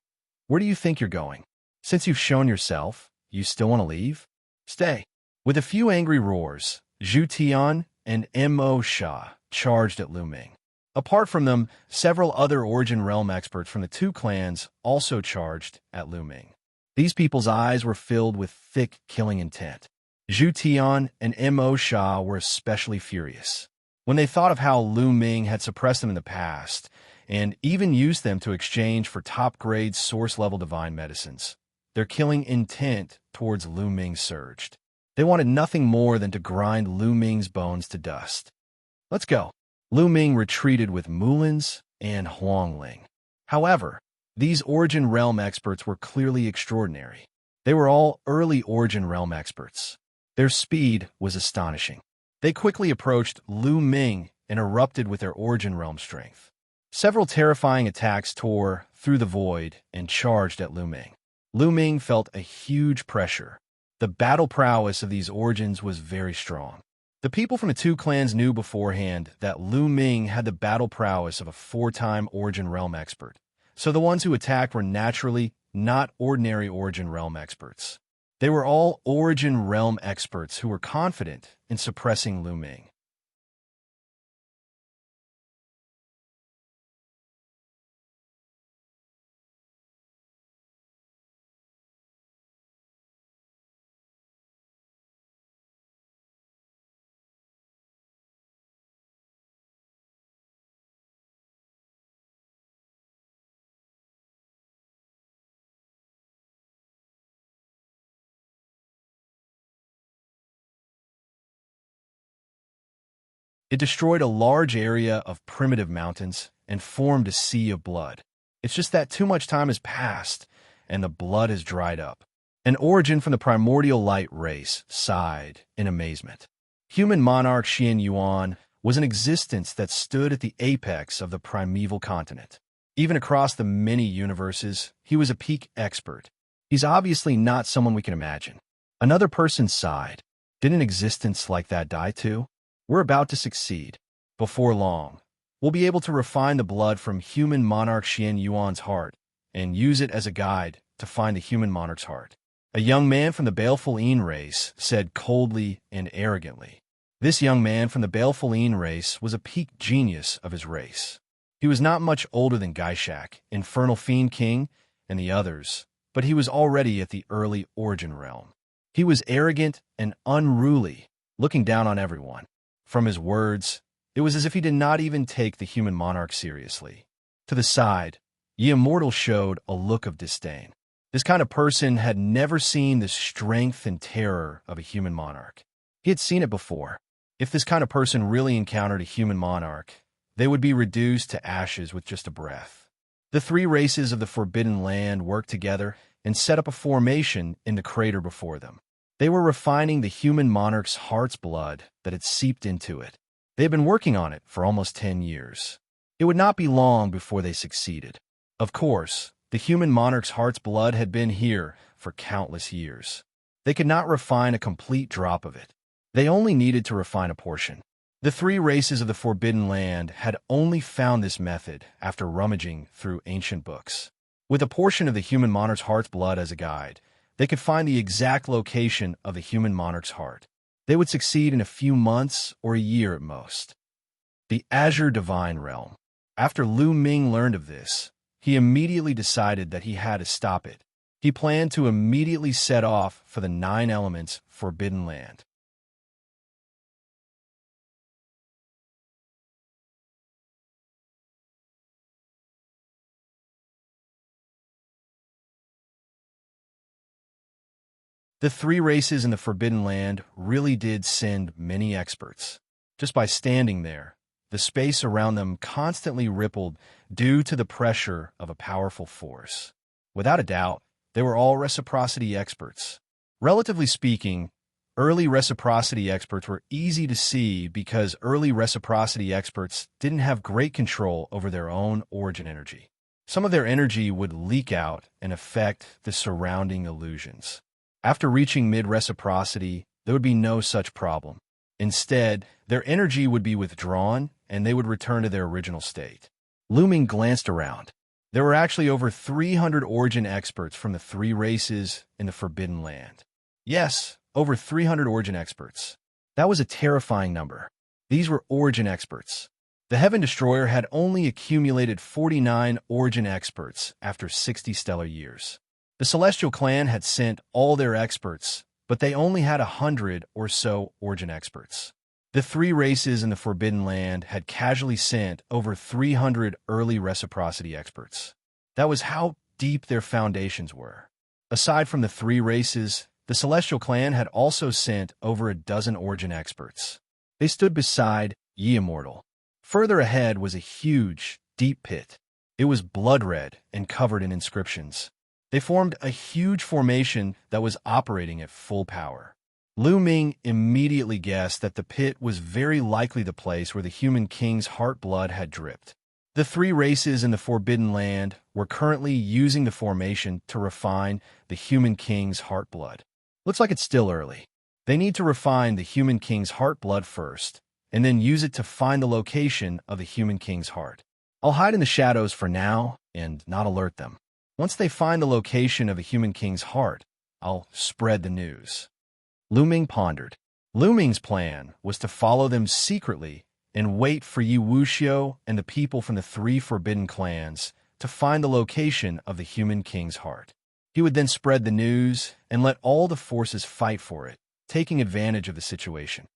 where do you think you're going? Since you've shown yourself, you still want to leave? Stay. With a few angry roars, Zhu Tian and Mo Sha charged at Lu Ming. Apart from them, several other Origin Realm experts from the two clans also charged at Lu Ming. These people's eyes were filled with thick, killing intent. Zhu Tian and Mo Sha were especially furious. When they thought of how Lu Ming had suppressed them in the past, and even used them to exchange for top-grade source-level divine medicines, their killing intent towards Lu Ming surged. They wanted nothing more than to grind Lu Ming's bones to dust. Let's go. Lu Ming retreated with Mulins and Huangling. However, these Origin Realm experts were clearly extraordinary. They were all early Origin Realm experts. Their speed was astonishing. They quickly approached Lu Ming and erupted with their Origin Realm strength. Several terrifying attacks tore through the void and charged at Lu Ming. Lu Ming felt a huge pressure. The battle prowess of these Origins was very strong. The people from the two clans knew beforehand that Lu Ming had the battle prowess of a 4-time Origin Realm expert, so the ones who attacked were naturally not ordinary Origin Realm experts. They were all Origin Realm experts who were confident in suppressing Lu Ming. It destroyed a large area of primitive mountains and formed a sea of blood. It's just that too much time has passed, and the blood has dried up. An origin from the primordial light race sighed in amazement. Human monarch Xianxia was an existence that stood at the apex of the primeval continent. Even across the many universes, he was a peak expert. He's obviously not someone we can imagine. Another person sighed. Did an existence like that die too? We're about to succeed. Before long, we'll be able to refine the blood from human monarch Xianxuan's heart and use it as a guide to find the human monarch's heart. A young man from the Baleful race said coldly and arrogantly. This young man from the Baleful race was a peak genius of his race. He was not much older than Gaishak, Infernal Fiend King, and the others, but he was already at the early Origin realm. He was arrogant and unruly, looking down on everyone. From his words, it was as if he did not even take the human monarch seriously. To the side, the Immortal showed a look of disdain. This kind of person had never seen the strength and terror of a human monarch. He had seen it before. If this kind of person really encountered a human monarch, they would be reduced to ashes with just a breath. The 3 races of the Forbidden Land worked together and set up a formation in the crater before them. They were refining the human monarch's heart's blood that had seeped into it. They had been working on it for almost 10 years. It would not be long before they succeeded. Of course, the human monarch's heart's blood had been here for countless years. They could not refine a complete drop of it. They only needed to refine a portion. The 3 races of the Forbidden Land had only found this method after rummaging through ancient books. With a portion of the human monarch's heart's blood as a guide, they could find the exact location of the human monarch's heart. They would succeed in a few months or a year at most. The Azure Divine Realm. After Lu Ming learned of this, he immediately decided that he had to stop it. He planned to immediately set off for the 9 Elements Forbidden Land. The 3 races in the Forbidden Land really did send many experts. Just by standing there, the space around them constantly rippled due to the pressure of a powerful force. Without a doubt, they were all reciprocity experts. Relatively speaking, early reciprocity experts were easy to see because early reciprocity experts didn't have great control over their own origin energy. Some of their energy would leak out and affect the surrounding illusions. After reaching mid-reciprocity, there would be no such problem. Instead, their energy would be withdrawn, and they would return to their original state. Lu Ming glanced around. There were actually over 300 origin experts from the 3 races in the Forbidden Land. Yes, over 300 origin experts. That was a terrifying number. These were origin experts. The Heaven Destroyer had only accumulated 49 origin experts after 60 stellar years. The Celestial Clan had sent all their experts, but they only had 100 or so origin experts. The three races in the Forbidden Land had casually sent over 300 early reciprocity experts. That was how deep their foundations were. Aside from the three races, the Celestial Clan had also sent over a dozen origin experts. They stood beside Ye Immortal. Further ahead was a huge, deep pit. It was blood-red and covered in inscriptions. They formed a huge formation that was operating at full power. Lu Ming immediately guessed that the pit was very likely the place where the human king's heart blood had dripped. The three races in the Forbidden Land were currently using the formation to refine the human king's heart blood. Looks like it's still early. They need to refine the human king's heart blood first, and then use it to find the location of the human king's heart. I'll hide in the shadows for now and not alert them. Once they find the location of a human king's heart, I'll spread the news. Lu Ming pondered. Lu Ming's plan was to follow them secretly and wait for Wuxia and the people from the three forbidden clans to find the location of the human king's heart. He would then spread the news and let all the forces fight for it, taking advantage of the situation.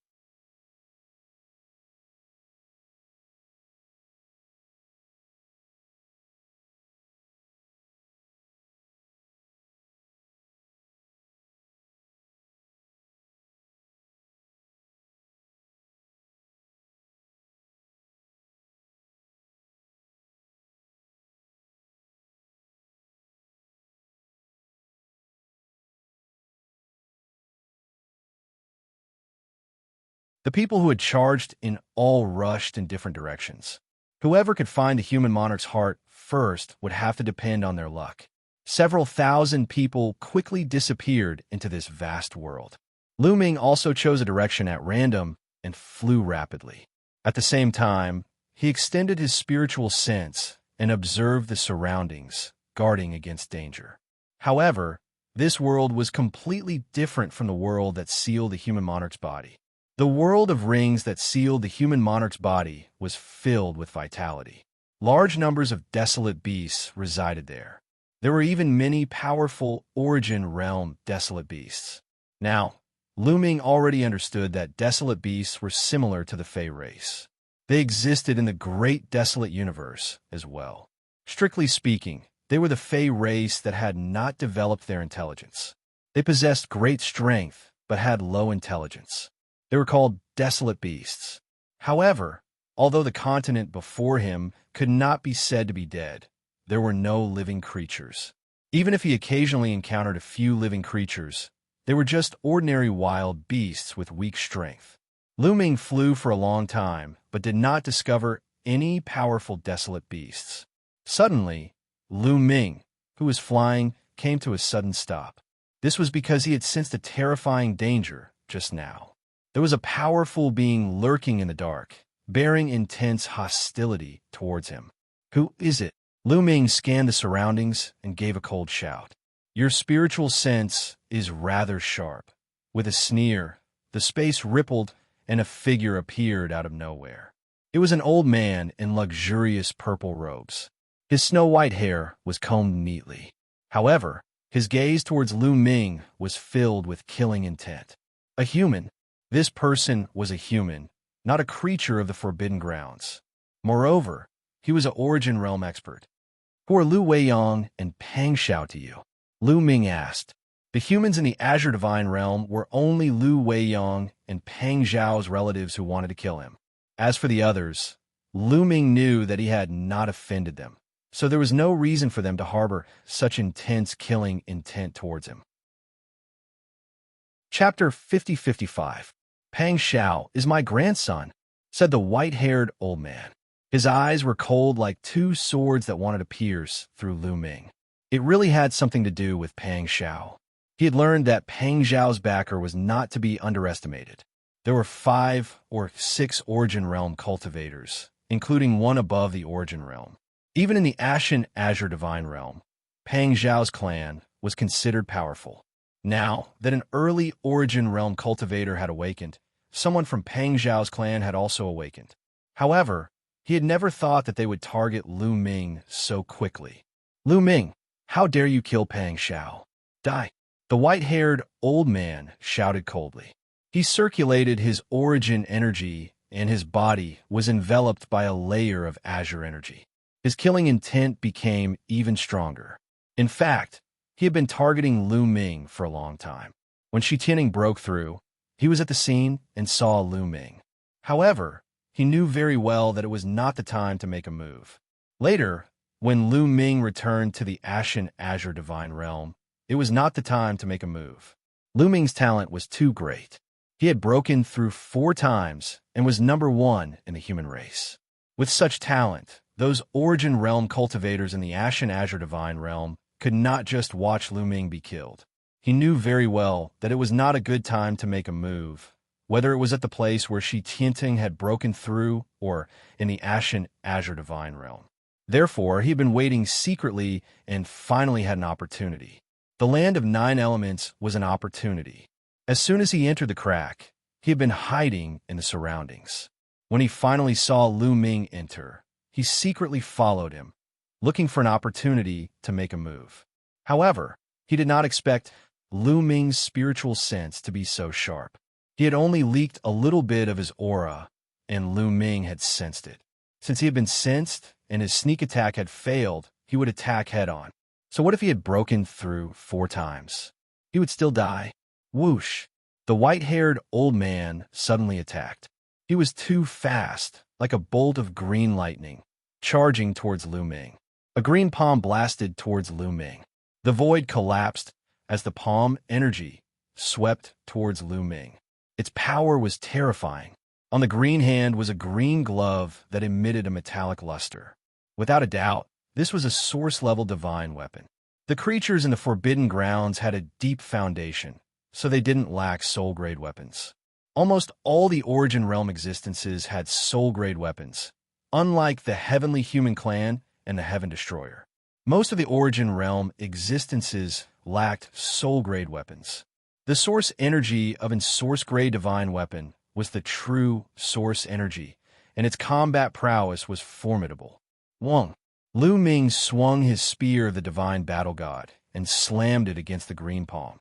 The people who had charged in all rushed in different directions. Whoever could find the human monarch's heart first would have to depend on their luck. Several thousand people quickly disappeared into this vast world. Lu Ming also chose a direction at random and flew rapidly. At the same time, he extended his spiritual sense and observed the surroundings, guarding against danger. However, this world was completely different from the world that sealed the human monarch's body. The world of rings that sealed the human monarch's body was filled with vitality. Large numbers of desolate beasts resided there. There were even many powerful origin realm desolate beasts. Now, Lu Ming already understood that desolate beasts were similar to the Fey race. They existed in the great desolate universe as well. Strictly speaking, they were the Fey race that had not developed their intelligence. They possessed great strength, but had low intelligence. They were called desolate beasts. However, although the continent before him could not be said to be dead, there were no living creatures. Even if he occasionally encountered a few living creatures, they were just ordinary wild beasts with weak strength. Lu Ming flew for a long time, but did not discover any powerful desolate beasts. Suddenly, Lu Ming, who was flying, came to a sudden stop. This was because he had sensed a terrifying danger just now. There was a powerful being lurking in the dark, bearing intense hostility towards him. Who is it? Lu Ming scanned the surroundings and gave a cold shout. Your spiritual sense is rather sharp. With a sneer, the space rippled and a figure appeared out of nowhere. It was an old man in luxurious purple robes. His snow-white hair was combed neatly. However, his gaze towards Lu Ming was filled with killing intent. A human. This person was a human, not a creature of the Forbidden Grounds. Moreover, he was an origin realm expert. Who are Lu Weiyang and Pang Xiao to you? Lu Ming asked. The humans in the Azure Divine Realm were only Lu Weiyang and Pang Xiao's relatives who wanted to kill him. As for the others, Lu Ming knew that he had not offended them, so there was no reason for them to harbor such intense killing intent towards him. Chapter 50-55. Pang Xiao is my grandson, said the white-haired old man. His eyes were cold like two swords that wanted to pierce through Lu Ming. It really had something to do with Pang Xiao. He had learned that Pang Xiao's backer was not to be underestimated. There were 5 or 6 Origin Realm cultivators, including one above the Origin Realm. Even in the Ashen Azure Divine Realm, Pang Xiao's clan was considered powerful. Now that an early Origin Realm cultivator had awakened, someone from Pang Xiao's clan had also awakened. However, He had never thought that they would target Lu Ming so quickly. Lu Ming, how dare you kill Pang Xiao? Die! The white-haired old man shouted coldly. He circulated his origin energy, and his body was enveloped by a layer of azure energy. His killing intent became even stronger. In fact, he had been targeting Lu Ming for a long time. When Shi Tianning broke through, he was at the scene and saw Lu Ming. However, he knew very well that it was not the time to make a move. Later, when Lu Ming returned to the Ashen Azure Divine Realm, it was not the time to make a move. Lu Ming's talent was too great. He had broken through 4 times and was number 1 in the human race. With such talent, those Origin Realm cultivators in the Ashen Azure Divine Realm could not just watch Lu Ming be killed. He knew very well that it was not a good time to make a move, whether it was at the place where Shi Tianting had broken through or in the Ashen Azure Divine Realm. Therefore, he had been waiting secretly and finally had an opportunity. The Land of 9 Elements was an opportunity. As soon as he entered the crack, he had been hiding in the surroundings. When he finally saw Lu Ming enter, he secretly followed him, looking for an opportunity to make a move. However, he did not expect Lu Ming's spiritual sense to be so sharp. He had only leaked a little bit of his aura, and Lu Ming had sensed it. Since he had been sensed and his sneak attack had failed, he would attack head-on. So what if he had broken through 4 times? He would still die. Whoosh! The white-haired old man suddenly attacked. He was too fast, like a bolt of green lightning, charging towards Lu Ming. A green palm blasted towards Lu Ming. The void collapsed as the palm energy swept towards Lu Ming. Its power was terrifying. On the green hand was a green glove that emitted a metallic luster. Without a doubt, this was a source-level divine weapon. The creatures in the Forbidden Grounds had a deep foundation, so they didn't lack soul-grade weapons. Almost all the Origin Realm existences had soul-grade weapons, unlike the Heavenly Human Clan and the Heaven Destroyer. Most of the Origin Realm existences lacked soul-grade weapons. The source energy of a source-grade divine weapon was the true source energy, and its combat prowess was formidable. Wong. Lu Ming swung his spear of the divine battle god and slammed it against the green palm.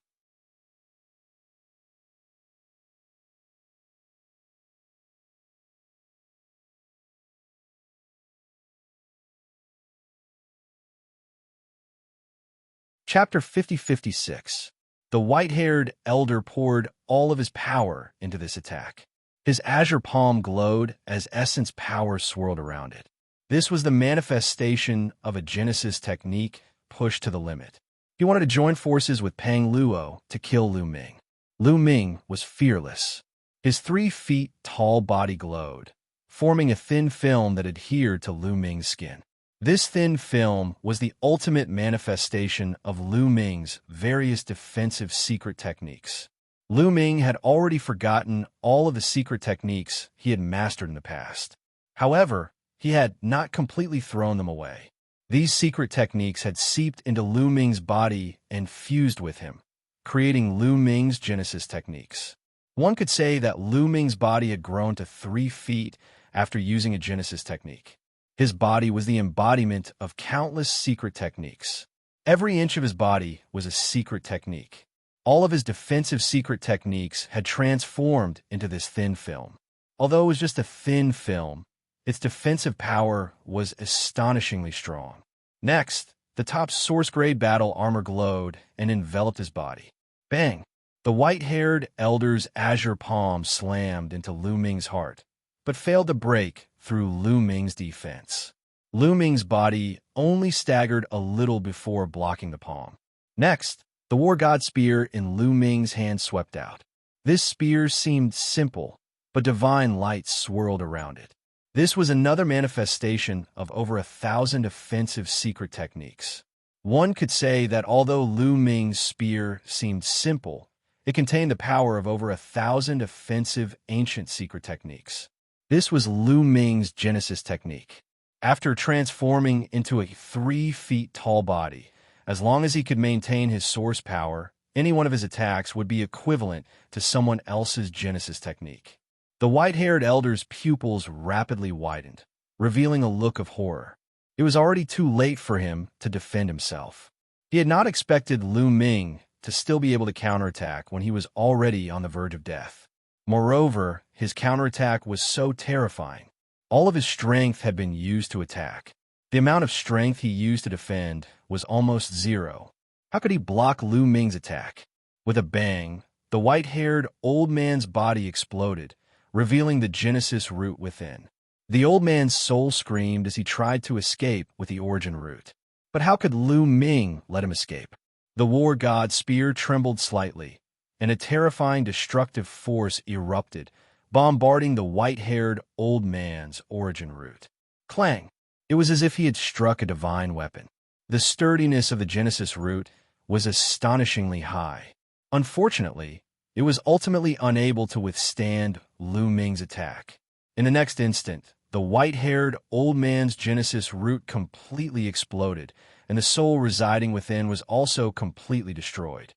Chapter 50-56. The white-haired elder poured all of his power into this attack. His azure palm glowed as essence power swirled around it. This was the manifestation of a Genesis technique pushed to the limit. He wanted to join forces with Pang Luo to kill Lu Ming. Lu Ming was fearless. His 3 feet tall body glowed, forming a thin film that adhered to Lu Ming's skin. This thin film was the ultimate manifestation of Lu Ming's various defensive secret techniques. Lu Ming had already forgotten all of the secret techniques he had mastered in the past. However, he had not completely thrown them away. These secret techniques had seeped into Lu Ming's body and fused with him, creating Lu Ming's Genesis techniques. One could say that Lu Ming's body had grown to 3 feet after using a Genesis technique. His body was the embodiment of countless secret techniques. Every inch of his body was a secret technique. All of his defensive secret techniques had transformed into this thin film. Although it was just a thin film, its defensive power was astonishingly strong. Next, the top source-grade battle armor glowed and enveloped his body. Bang! The white-haired elder's azure palm slammed into Lu Ming's heart, but failed to break through Lu Ming's defense. Lu Ming's body only staggered a little before blocking the palm. Next, the War God spear in Lu Ming's hand swept out. This spear seemed simple, but divine light swirled around it. This was another manifestation of over 1,000 offensive secret techniques. One could say that although Lu Ming's spear seemed simple, it contained the power of over 1,000 offensive ancient secret techniques. This was Lu Ming's Genesis technique. After transforming into a 3 feet tall body, as long as he could maintain his source power, any one of his attacks would be equivalent to someone else's Genesis technique. The white-haired elder's pupils rapidly widened. revealing a look of horror. It was already too late for him to defend himself. He had not expected Lu Ming to still be able to counterattack when he was already on the verge of death. Moreover, his counterattack was so terrifying. All of his strength had been used to attack. The amount of strength he used to defend was almost zero. How could he block Lu Ming's attack? With a bang, the white-haired old man's body exploded, revealing the Genesis root within. The old man's soul screamed as he tried to escape with the origin root. But how could Lu Ming let him escape? The war god's spear trembled slightly, and a terrifying destructive force erupted, bombarding the white-haired old man's origin root. Clang! It was as if he had struck a divine weapon. The sturdiness of the Genesis root was astonishingly high. Unfortunately, it was ultimately unable to withstand Lu Ming's attack. In the next instant, the white-haired old man's Genesis root completely exploded, and the soul residing within was also completely destroyed.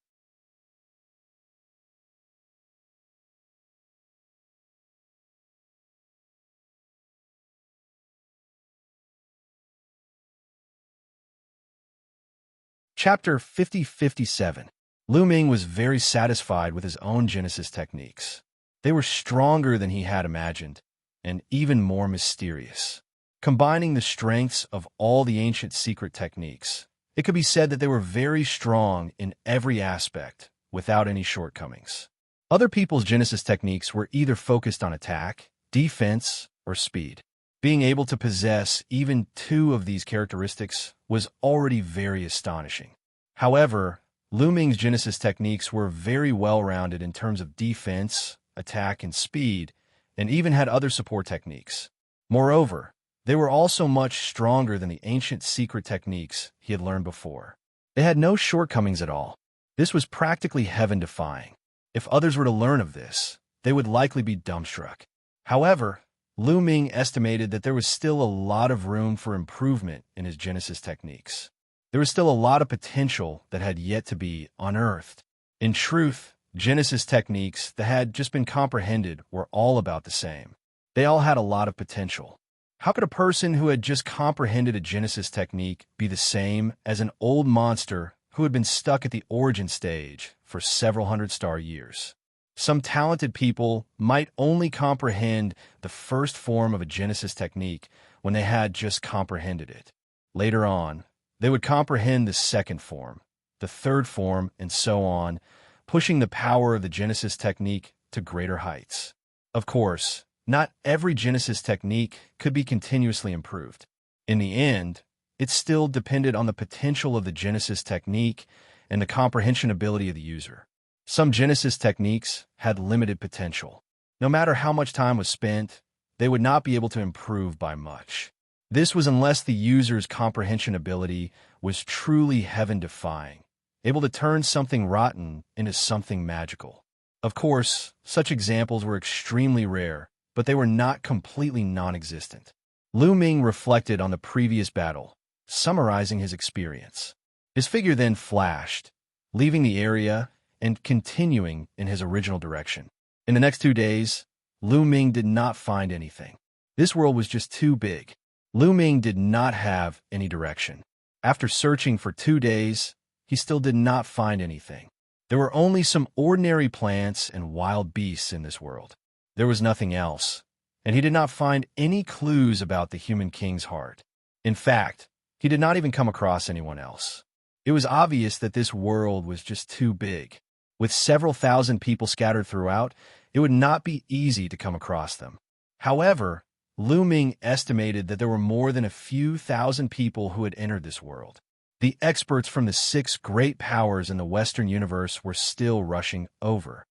Chapter 50-57. Lu Ming was very satisfied with his own Genesis techniques. They were stronger than he had imagined, and even more mysterious. Combining the strengths of all the ancient secret techniques, it could be said that they were very strong in every aspect, without any shortcomings. Other people's Genesis techniques were either focused on attack, defense, or speed. Being able to possess even two of these characteristics was already very astonishing. However, Lu Ming's Genesis techniques were very well-rounded in terms of defense, attack, and speed, and even had other support techniques. Moreover, they were also much stronger than the ancient secret techniques he had learned before. They had no shortcomings at all. This was practically heaven-defying. If others were to learn of this, they would likely be dumbstruck. However, Lu Ming estimated that there was still a lot of room for improvement in his Genesis techniques. There was still a lot of potential that had yet to be unearthed. In truth, Genesis techniques that had just been comprehended were all about the same. They all had a lot of potential. How could a person who had just comprehended a Genesis technique be the same as an old monster who had been stuck at the origin stage for several hundred-star years? Some talented people might only comprehend the first form of a Genesis technique when they had just comprehended it. Later on, they would comprehend the second form, the third form, and so on, pushing the power of the Genesis technique to greater heights. Of course, not every Genesis technique could be continuously improved. In the end, it still depended on the potential of the Genesis technique and the comprehension ability of the user. Some Genesis techniques had limited potential. No matter how much time was spent, they would not be able to improve by much. This was unless the user's comprehension ability was truly heaven-defying, able to turn something rotten into something magical. Of course, such examples were extremely rare, but they were not completely non-existent. Lu Ming reflected on the previous battle, summarizing his experience. His figure then flashed, leaving the area and continuing in his original direction. In the next 2 days, Lu Ming did not find anything. This world was just too big. Lu Ming did not have any direction. After searching for 2 days, he still did not find anything. There were only some ordinary plants and wild beasts in this world. There was nothing else, and he did not find any clues about the human king's heart. In fact, he did not even come across anyone else. It was obvious that this world was just too big. With several thousand people scattered throughout, it would not be easy to come across them. However, Lu Ming estimated that there were more than a few thousand people who had entered this world. The experts from the 6 great powers in the Western universe were still rushing over.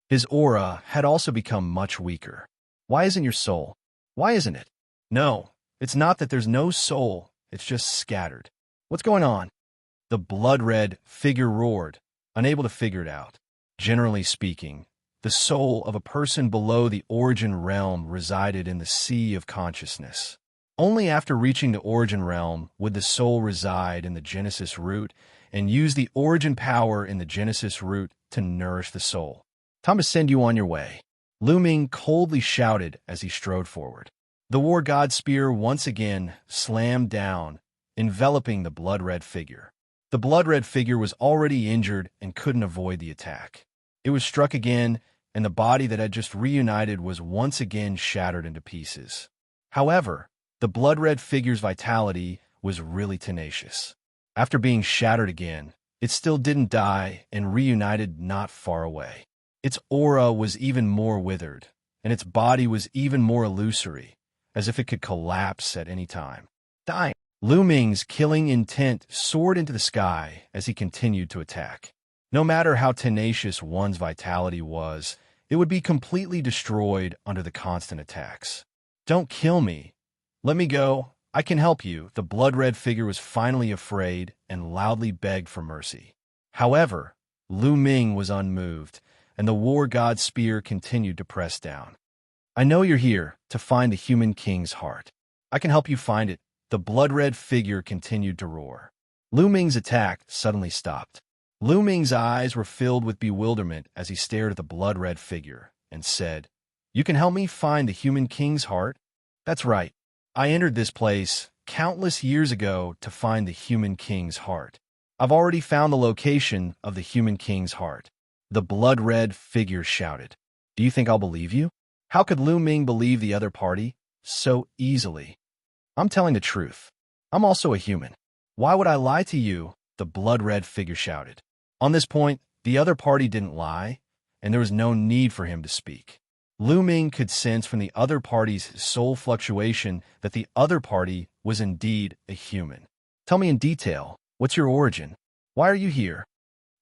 His aura had also become much weaker. Why isn't your soul? Why isn't it? No, it's not that there's no soul, it's just scattered. What's going on? The blood-red figure roared, unable to figure it out. Generally speaking, the soul of a person below the origin realm resided in the sea of consciousness. Only after reaching the origin realm would the soul reside in the Genesis root and use the origin power in the Genesis root to nourish the soul. Time to send you on your way, Lu Ming coldly shouted as he strode forward. The war god spear once again slammed down, enveloping the blood-red figure. The blood-red figure was already injured and couldn't avoid the attack. It was struck again, and the body that had just reunited was once again shattered into pieces. However, the blood-red figure's vitality was really tenacious. After being shattered again, it still didn't die and reunited not far away. Its aura was even more withered, and its body was even more illusory, as if it could collapse at any time. Dying. Lu Ming's killing intent soared into the sky as he continued to attack. No matter how tenacious one's vitality was, it would be completely destroyed under the constant attacks. Don't kill me. Let me go. I can help you. The blood-red figure was finally afraid and loudly begged for mercy. However, Lu Ming was unmoved, and the war god's spear continued to press down. I know you're here to find the human king's heart. I can help you find it. The blood-red figure continued to roar. Lu Ming's attack suddenly stopped. Lu Ming's eyes were filled with bewilderment as he stared at the blood-red figure and said, "You can help me find the human king's heart?" "That's right. I entered this place countless years ago to find the human king's heart. I've already found the location of the human king's heart." The blood-red figure shouted. "Do you think I'll believe you?" How could Lu Ming believe the other party so easily? "I'm telling the truth. I'm also a human. Why would I lie to you?" The blood-red figure shouted. On this point, the other party didn't lie, and there was no need for him to speak. Lu Ming could sense from the other party's soul fluctuation that the other party was indeed a human. "Tell me in detail, what's your origin? Why are you here?"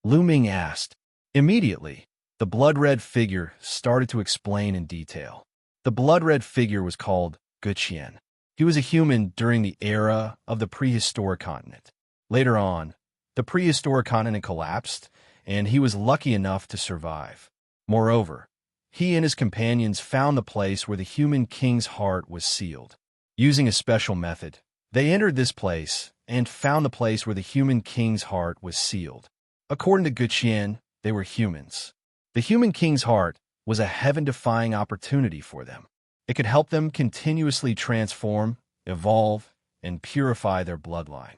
Lu Ming asked. Immediately, the blood-red figure started to explain in detail. The blood-red figure was called Wuxia. He was a human during the era of the prehistoric continent. Later on, the prehistoric continent collapsed, and he was lucky enough to survive. Moreover, he and his companions found the place where the human king's heart was sealed. Using a special method, they entered this place and found the place where the human king's heart was sealed. According to Wuxia, they were humans. The human king's heart was a heaven-defying opportunity for them. It could help them continuously transform, evolve, and purify their bloodline.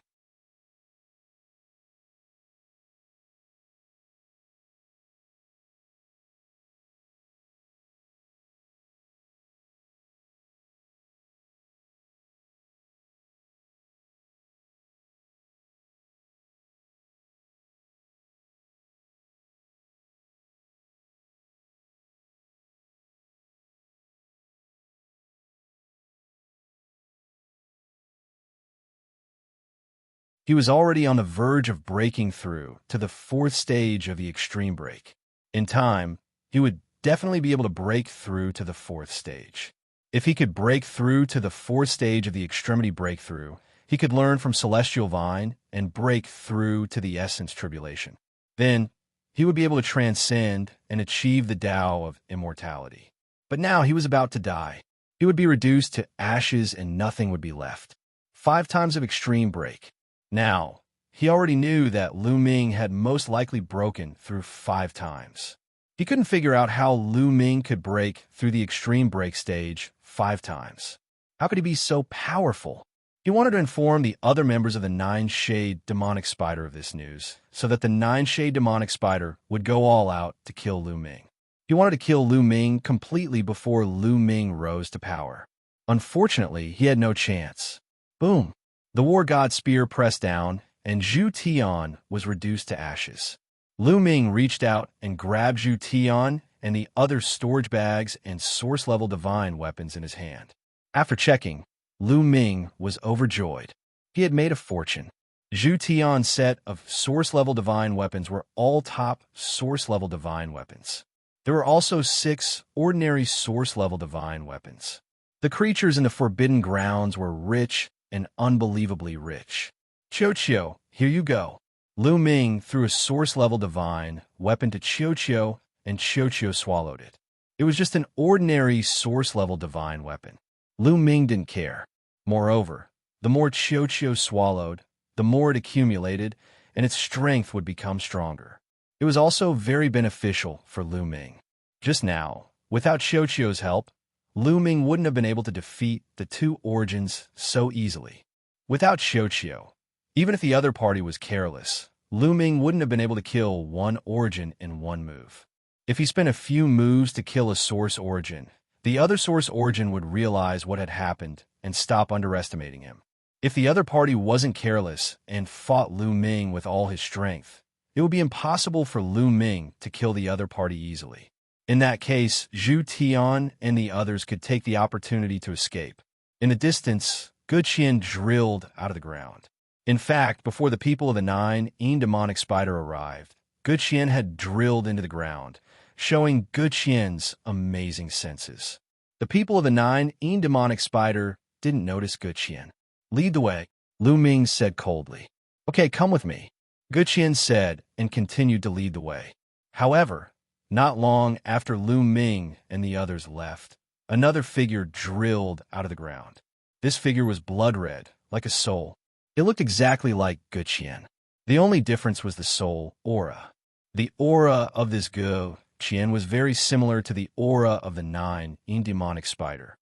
He was already on the verge of breaking through to the fourth stage of the extreme break. In time, he would definitely be able to break through to the fourth stage. If he could break through to the fourth stage of the extremity breakthrough, he could learn from Celestial Vine and break through to the Essence Tribulation. Then, he would be able to transcend and achieve the Tao of immortality. But now he was about to die. He would be reduced to ashes and nothing would be left. 5 times of extreme break. Now, he already knew that Lu Ming had most likely broken through 5 times. He couldn't figure out how Lu Ming could break through the extreme break stage 5 times. How could he be so powerful? He wanted to inform the other members of the Nine-Shade Demonic Spider of this news, so that the Nine-Shade Demonic Spider would go all out to kill Lu Ming. He wanted to kill Lu Ming completely before Lu Ming rose to power. Unfortunately, he had no chance. Boom! The war god spear pressed down, and Zhu Tian was reduced to ashes. Lu Ming reached out and grabbed Zhu Tian and the other storage bags and source-level divine weapons in his hand. After checking, Lu Ming was overjoyed. He had made a fortune. Zhu Tian's set of source-level divine weapons were all top source-level divine weapons. There were also 6 ordinary source-level divine weapons. The creatures in the Forbidden Grounds were rich and unbelievably rich. Qiu, here you go. Lu Ming threw a source-level divine weapon to Qiu and Xianxia swallowed it. It was just an ordinary source-level divine weapon. Lu Ming didn't care. Moreover, the more Xianxia swallowed, the more it accumulated, and its strength would become stronger. It was also very beneficial for Lu Ming. Just now, without Xianxia's help, Lu Ming wouldn't have been able to defeat the two origins so easily. Without Xianxia, even if the other party was careless, Lu Ming wouldn't have been able to kill one origin in one move. If he spent a few moves to kill a source origin, the other source origin would realize what had happened and stop underestimating him. If the other party wasn't careless and fought Lu Ming with all his strength, it would be impossible for Lu Ming to kill the other party easily. In that case, Zhu Tian and the others could take the opportunity to escape. In the distance, Guqian drilled out of the ground. In fact, before the people of the Nine demonic spider arrived, Guqian had drilled into the ground, showing Guqian's amazing senses. The people of the Nine demonic spider didn't notice Guqian. Lead the way, Lu Ming said coldly. Okay, come with me, Guqian said and continued to lead the way. However, not long after Lu Ming and the others left, another figure drilled out of the ground. This figure was blood red, like a soul. It looked exactly like Guqian. The only difference was the soul aura. The aura of this Guqian was very similar to the aura of the Nine demonic spider.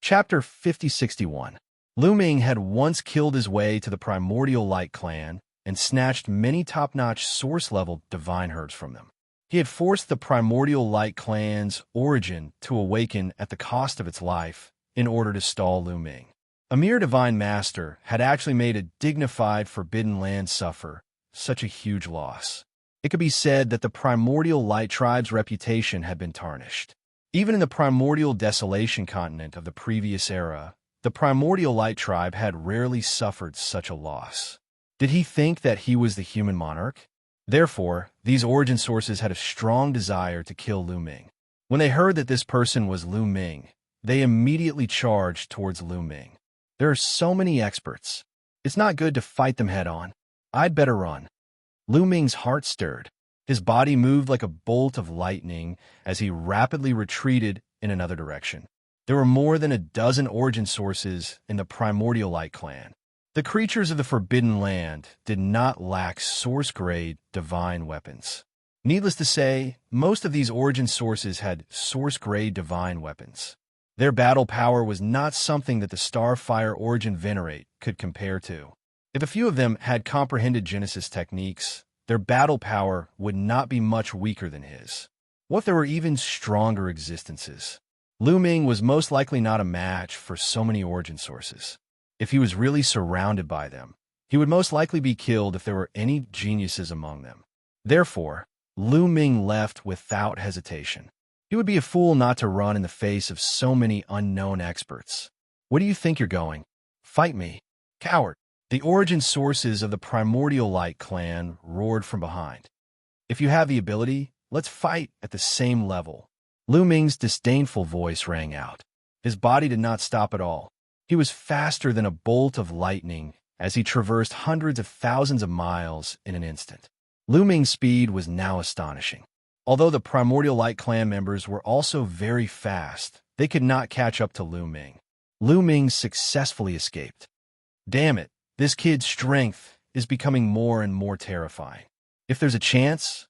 Chapter 5061. Lu Ming had once killed his way to the Primordial Light clan and snatched many top-notch source-level divine herbs from them. He had forced the Primordial Light clan's origin to awaken at the cost of its life in order to stall Lu Ming. A mere divine master had actually made a dignified Forbidden Land suffer such a huge loss. It could be said that the Primordial Light tribe's reputation had been tarnished. Even in the Primordial Desolation continent of the previous era, the Primordial Light tribe had rarely suffered such a loss. Did he think that he was the human monarch? Therefore, these origin sources had a strong desire to kill Lu Ming. When they heard that this person was Lu Ming, they immediately charged towards Lu Ming. There are so many experts. It's not good to fight them head-on. I'd better run. Lu Ming's heart stirred. His body moved like a bolt of lightning as he rapidly retreated in another direction. There were more than a dozen origin sources in the Primordial Light clan. The creatures of the Forbidden Land did not lack source-grade divine weapons. Needless to say, most of these origin sources had source-grade divine weapons. Their battle power was not something that the Starfire Origin Venerate could compare to. If a few of them had comprehended Genesis techniques, their battle power would not be much weaker than his. What if there were even stronger existences? Lu Ming was most likely not a match for so many origin sources. If he was really surrounded by them, he would most likely be killed if there were any geniuses among them. Therefore, Lu Ming left without hesitation. He would be a fool not to run in the face of so many unknown experts. Where do you think you're going? Fight me, coward! The origin sources of the Primordial Light clan roared from behind. If you have the ability, let's fight at the same level. Lu Ming's disdainful voice rang out. His body did not stop at all. He was faster than a bolt of lightning as he traversed hundreds of thousands of miles in an instant. Lu Ming's speed was now astonishing. Although the Primordial Light clan members were also very fast, they could not catch up to Lu Ming. Lu Ming successfully escaped. Damn it, this kid's strength is becoming more and more terrifying. If there's a chance,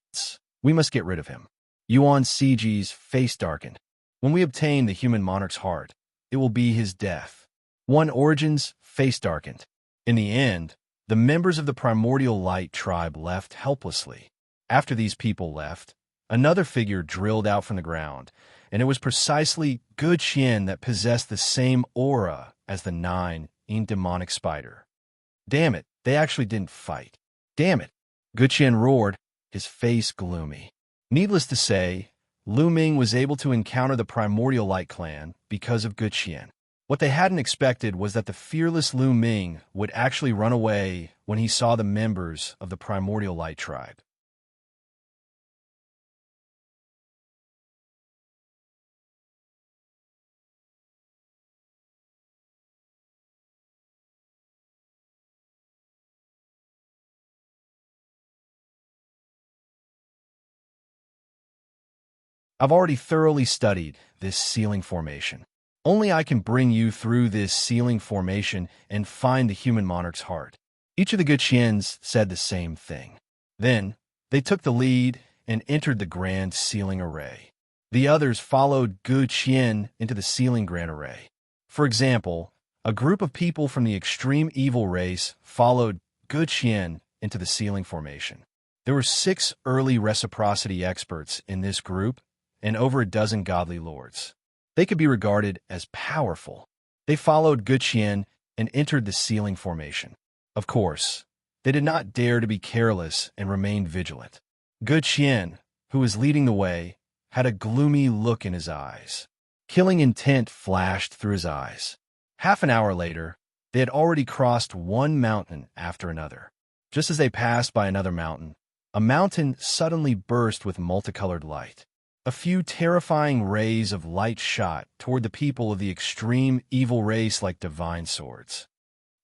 we must get rid of him. Yuan Siji's face darkened. When we obtain the human monarch's heart, it will be his death. One Origin's face darkened. In the end, the members of the Primordial Light tribe left helplessly. After these people left, another figure drilled out from the ground, and it was precisely Guqian that possessed the same aura as the Nine demonic spider. Damn it, they actually didn't fight. Damn it, Guqian roared, his face gloomy. Needless to say, Lu Ming was able to encounter the Primordial Light clan because of Guqian. What they hadn't expected was that the fearless Lu Ming would actually run away when he saw the members of the Primordial Light tribe. I've already thoroughly studied this ceiling formation. Only I can bring you through this ceiling formation and find the human monarch's heart." Each of the good Xians said the same thing. Then, they took the lead and entered the grand ceiling array. The others followed Good Qian into the ceiling grand array. For example, a group of people from the extreme evil race followed Good Qian into the ceiling formation. There were 6 early reciprocity experts in this group and over a dozen godly lords. They could be regarded as powerful. They followed Good Qian and entered the ceiling formation. Of course, they did not dare to be careless and remained vigilant. Good Qian, who was leading the way, had a gloomy look in his eyes. Killing intent flashed through his eyes. Half an hour later, they had already crossed one mountain after another. Just as they passed by another mountain, a mountain suddenly burst with multicolored light. A few terrifying rays of light shot toward the people of the extreme evil race like divine swords.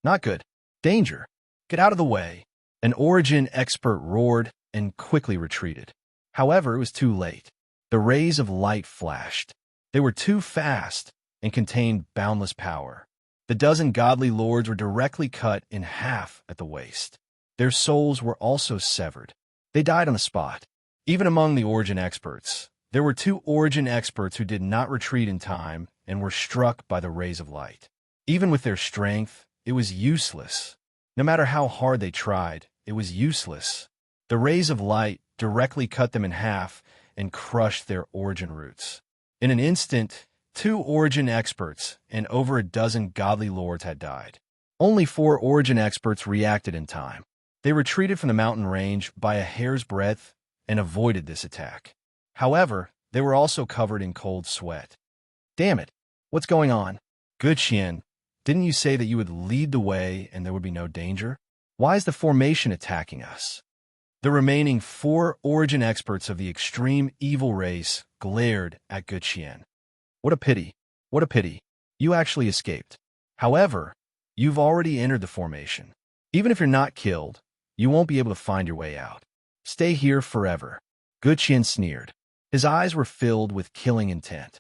"Not good. Danger. Get out of the way." An origin expert roared and quickly retreated. However, it was too late. The rays of light flashed. They were too fast and contained boundless power. The dozen godly lords were directly cut in half at the waist. Their souls were also severed. They died on the spot. Even among the origin experts, there were 2 origin experts who did not retreat in time and were struck by the rays of light. Even with their strength, it was useless. No matter how hard they tried, it was useless. The rays of light directly cut them in half and crushed their origin roots. In an instant, 2 origin experts and over a dozen godly lords had died. Only 4 origin experts reacted in time. They retreated from the mountain range by a hair's breadth and avoided this attack. However, they were also covered in cold sweat. "Damn it! What's going on?" "Good Xian, didn't you say that you would lead the way and there would be no danger? Why is the formation attacking us?" The remaining 4 origin experts of the extreme evil race glared at Good Xian. "What a pity. What a pity. You actually escaped. However, you've already entered the formation. Even if you're not killed, you won't be able to find your way out. Stay here forever." Good Xian sneered. His eyes were filled with killing intent.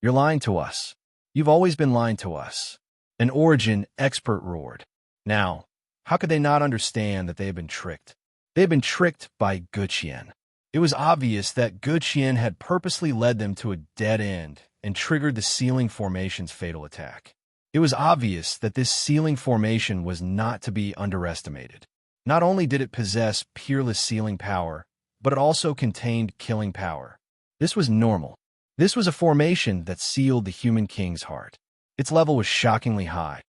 "You're lying to us. You've always been lying to us." An origin expert roared. Now, how could they not understand that they had been tricked? They had been tricked by Good Xian. It was obvious that Good Xian had purposely led them to a dead end and triggered the ceiling formation's fatal attack. It was obvious that this ceiling formation was not to be underestimated. Not only did it possess peerless ceiling power, but it also contained killing power. This was normal. This was a formation that sealed the human king's heart. Its level was shockingly high.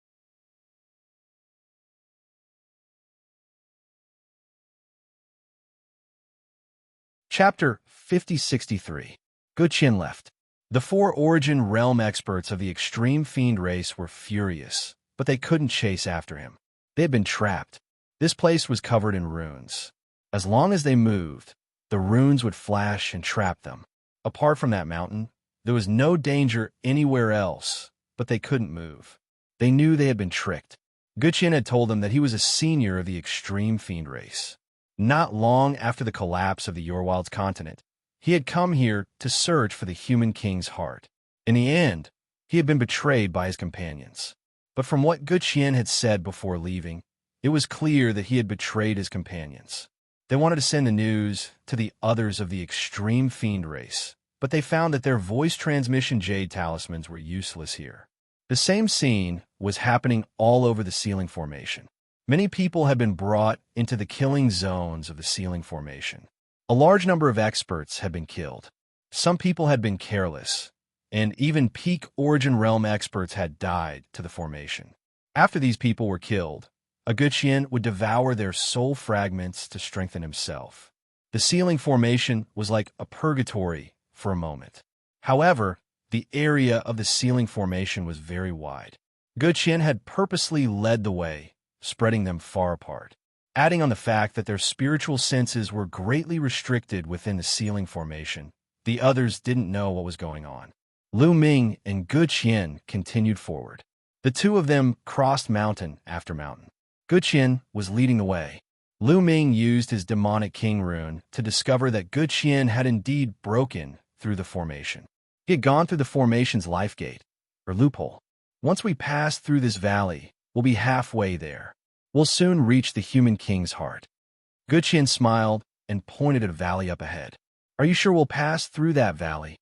Chapter 5063. Good Qian left. The 4 origin realm experts of the extreme fiend race were furious, but they couldn't chase after him. They had been trapped. This place was covered in runes. As long as they moved, the runes would flash and trap them. Apart from that mountain, there was no danger anywhere else, but they couldn't move. They knew they had been tricked. Good Qian had told them that he was a senior of the extreme fiend race. Not long after the collapse of the Yorwild's continent, he had come here to search for the human king's heart. In the end, he had been betrayed by his companions. But from what Good Qian had said before leaving, it was clear that he had betrayed his companions. They wanted to send the news to the others of the extreme fiend race, but they found that their voice transmission jade talismans were useless here. The same scene was happening all over the ceiling formation. Many people had been brought into the killing zones of the ceiling formation. A large number of experts had been killed. Some people had been careless, and even peak origin realm experts had died to the formation. After these people were killed, a Good Qian would devour their soul fragments to strengthen himself. The ceiling formation was like a purgatory for a moment. However, the area of the ceiling formation was very wide. Good Qian had purposely led the way, spreading them far apart. Adding on the fact that their spiritual senses were greatly restricted within the ceiling formation, the others didn't know what was going on. Lu Ming and Good Qian continued forward. The 2 of them crossed mountain after mountain. Good Qian was leading the way. Lu Ming used his demonic king rune to discover that Good Qian had indeed broken through the formation. He had gone through the formation's life gate, or loophole. Once we pass through this valley, we'll be halfway there. We'll soon reach the human king's heart. Guqian smiled and pointed at a valley up ahead. Are you sure we'll pass through that valley?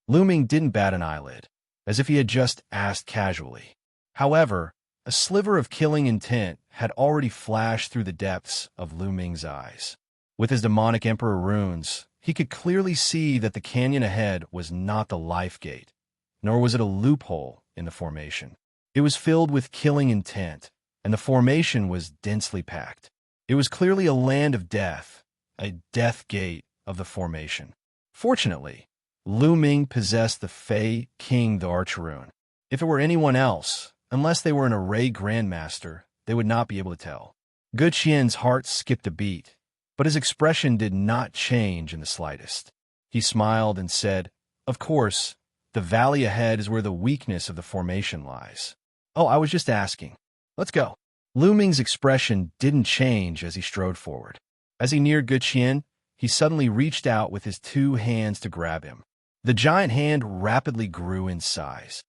Lu Ming didn't bat an eyelid, as if he had just asked casually. However, a sliver of killing intent had already flashed through the depths of Lu Ming's eyes. With his demonic emperor runes, he could clearly see that the canyon ahead was not the life gate, nor was it a loophole in the formation. It was filled with killing intent, and the formation was densely packed. It was clearly a land of death, a death gate of the formation. Fortunately, Lu Ming possessed the Fei King the Archrune. If it were anyone else, unless they were an array grandmaster, they would not be able to tell. Guqian's heart skipped a beat, but his expression did not change in the slightest. He smiled and said, "Of course, the valley ahead is where the weakness of the formation lies." "Oh, I was just asking. Let's go." Lu Ming's expression didn't change as he strode forward. As he neared Guqian, he suddenly reached out with his two hands to grab him. The giant hand rapidly grew in size.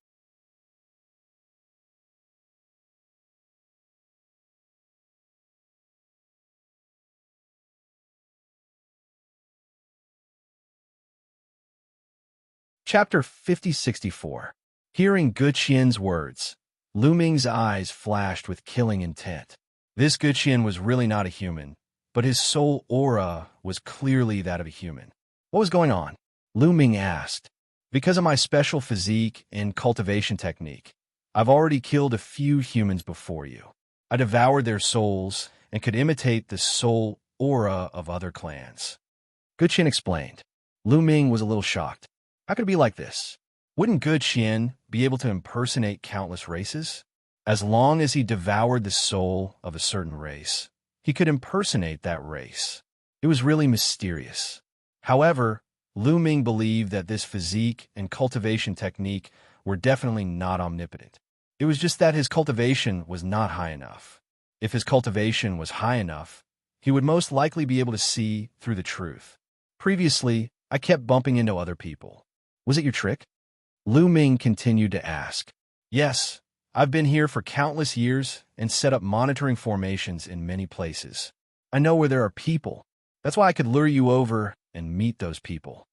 Chapter 5064. Hearing Guqian's words, Lu Ming's eyes flashed with killing intent. This Guqian was really not a human, but his soul aura was clearly that of a human. What was going on? Lu Ming asked. Because of my special physique and cultivation technique, I've already killed a few humans before you. I devoured their souls and could imitate the soul aura of other clans. Guqian explained. Lu Ming was a little shocked. How could it be like this? Wouldn't Guqian be able to impersonate countless races? As long as he devoured the soul of a certain race, he could impersonate that race. It was really mysterious. However, Lu Ming believed that this physique and cultivation technique were definitely not omnipotent. It was just that his cultivation was not high enough. If his cultivation was high enough, he would most likely be able to see through the truth. Previously, I kept bumping into other people. Was it your trick? Lu Ming continued to ask. Yes, I've been here for countless years and set up monitoring formations in many places. I know where there are people. That's why I could lure you over and meet those people.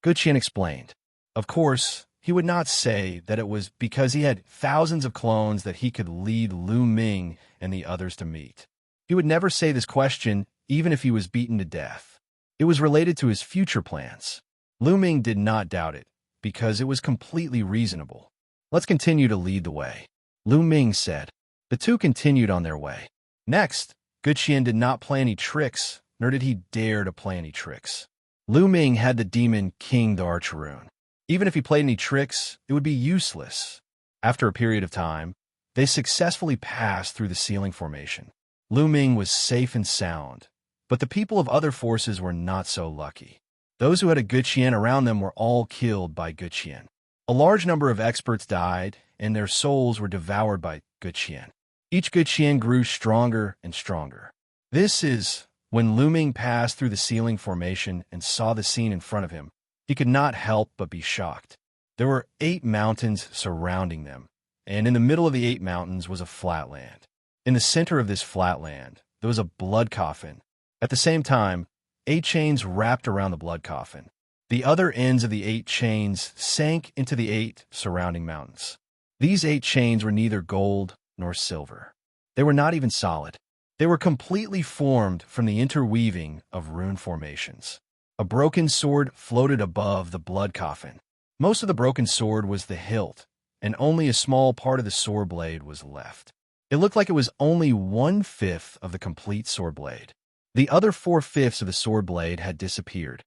Guqian explained. Of course, he would not say that it was because he had thousands of clones that he could lead Lu Ming and the others to meet. He would never say this question even if he was beaten to death. It was related to his future plans. Lu Ming did not doubt it, because it was completely reasonable. Let's continue to lead the way, Lu Ming said. The two continued on their way. Next, Guqian did not play any tricks, nor did he dare to play any tricks. Lu Ming had the demon King the Archrune. Even if he played any tricks, it would be useless. After a period of time, they successfully passed through the ceiling formation. Lu Ming was safe and sound, but the people of other forces were not so lucky. Those who had a Guqian around them were all killed by Guqian. A large number of experts died, and their souls were devoured by Guqian. Each Guqian grew stronger and stronger. This is when Lu Ming passed through the ceiling formation and saw the scene in front of him. He could not help but be shocked. There were 8 mountains surrounding them, and in the middle of the 8 mountains was a flatland. In the center of this flatland, there was a blood coffin. At the same time, 8 chains wrapped around the blood coffin. The other ends of the 8 chains sank into the 8 surrounding mountains. These 8 chains were neither gold nor silver. They were not even solid. They were completely formed from the interweaving of rune formations. A broken sword floated above the blood coffin. Most of the broken sword was the hilt, and only a small part of the sword blade was left. It looked like it was only 1/5 of the complete sword blade. The other 4/5 of the sword blade had disappeared.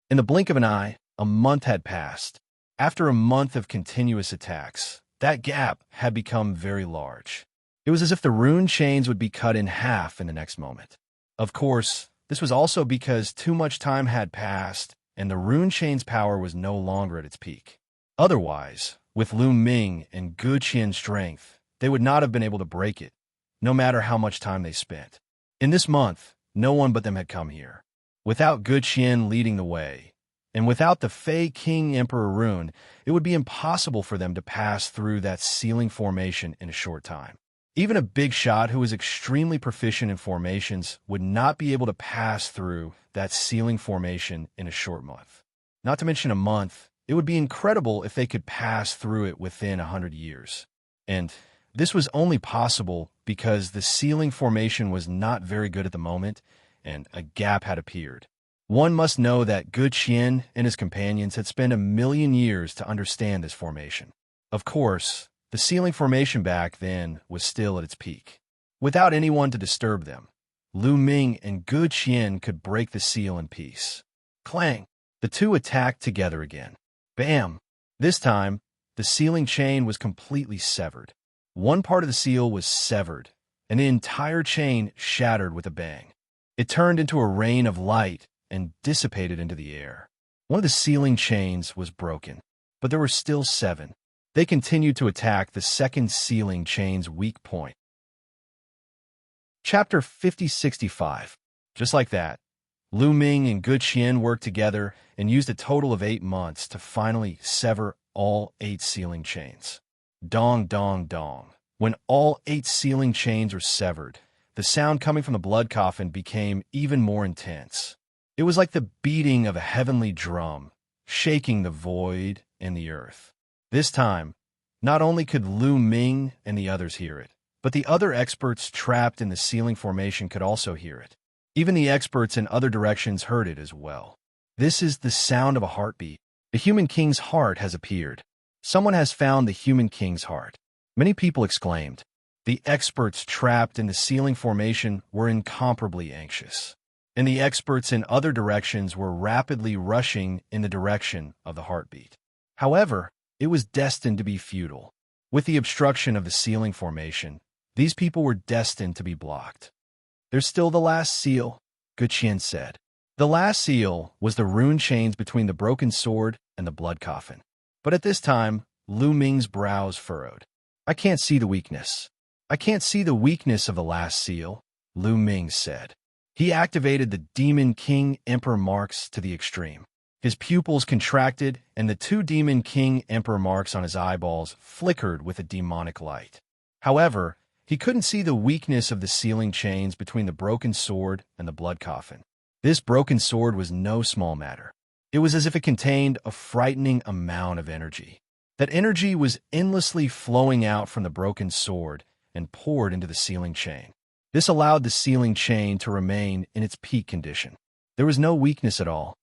In the blink of an eye, a month had passed. After a month of continuous attacks, that gap had become very large. It was as if the rune chains would be cut in half in the next moment. Of course, this was also because too much time had passed, and the rune chain's power was no longer at its peak. Otherwise, with Lu Ming and Guqian's strength, they would not have been able to break it, no matter how much time they spent. In this month, no one but them had come here. Without Good Qian leading the way, and without the Fei King Emperor Rune, it would be impossible for them to pass through that sealing formation in a short time. Even a big shot who was extremely proficient in formations would not be able to pass through that sealing formation in a short month. Not to mention a month, it would be incredible if they could pass through it within 100 years. And this was only possible because the sealing formation was not very good at the moment, and a gap had appeared. One must know that Good Qian and his companions had spent 1,000,000 years to understand this formation. Of course, the sealing formation back then was still at its peak. Without anyone to disturb them, Lu Ming and Good Qian could break the seal in peace. Clang! The two attacked together again. Bam! This time, the sealing chain was completely severed. One part of the seal was severed, and the entire chain shattered with a bang. It turned into a rain of light and dissipated into the air. One of the sealing chains was broken, but there were still 7. They continued to attack the second sealing chain's weak point. Chapter 5065. Just like that, Lu Ming and Good Qian worked together and used a total of 8 months to finally sever all 8 sealing chains. Dong, dong, dong. When all 8 sealing chains were severed, the sound coming from the blood coffin became even more intense. It was like the beating of a heavenly drum, shaking the void and the earth. This time, not only could Lu Ming and the others hear it, but the other experts trapped in the sealing formation could also hear it. Even the experts in other directions heard it as well. This is the sound of a heartbeat. The human king's heart has appeared. Someone has found the human king's heart. Many people exclaimed. The experts trapped in the sealing formation were incomparably anxious, and the experts in other directions were rapidly rushing in the direction of the heartbeat. However, it was destined to be futile. With the obstruction of the sealing formation, these people were destined to be blocked. There's still the last seal, Good Qian said. The last seal was the rune chains between the broken sword and the blood coffin. But at this time, Lu Ming's brows furrowed. I can't see the weakness. I can't see the weakness of the last seal, Lu Ming said. He activated the Demon King Emperor marks to the extreme. His pupils contracted, and the 2 Demon King Emperor marks on his eyeballs flickered with a demonic light. However, he couldn't see the weakness of the sealing chains between the broken sword and the blood coffin. This broken sword was no small matter. It was as if it contained a frightening amount of energy. That energy was endlessly flowing out from the broken sword and poured into the sealing chain. This allowed the sealing chain to remain in its peak condition. There was no weakness at all.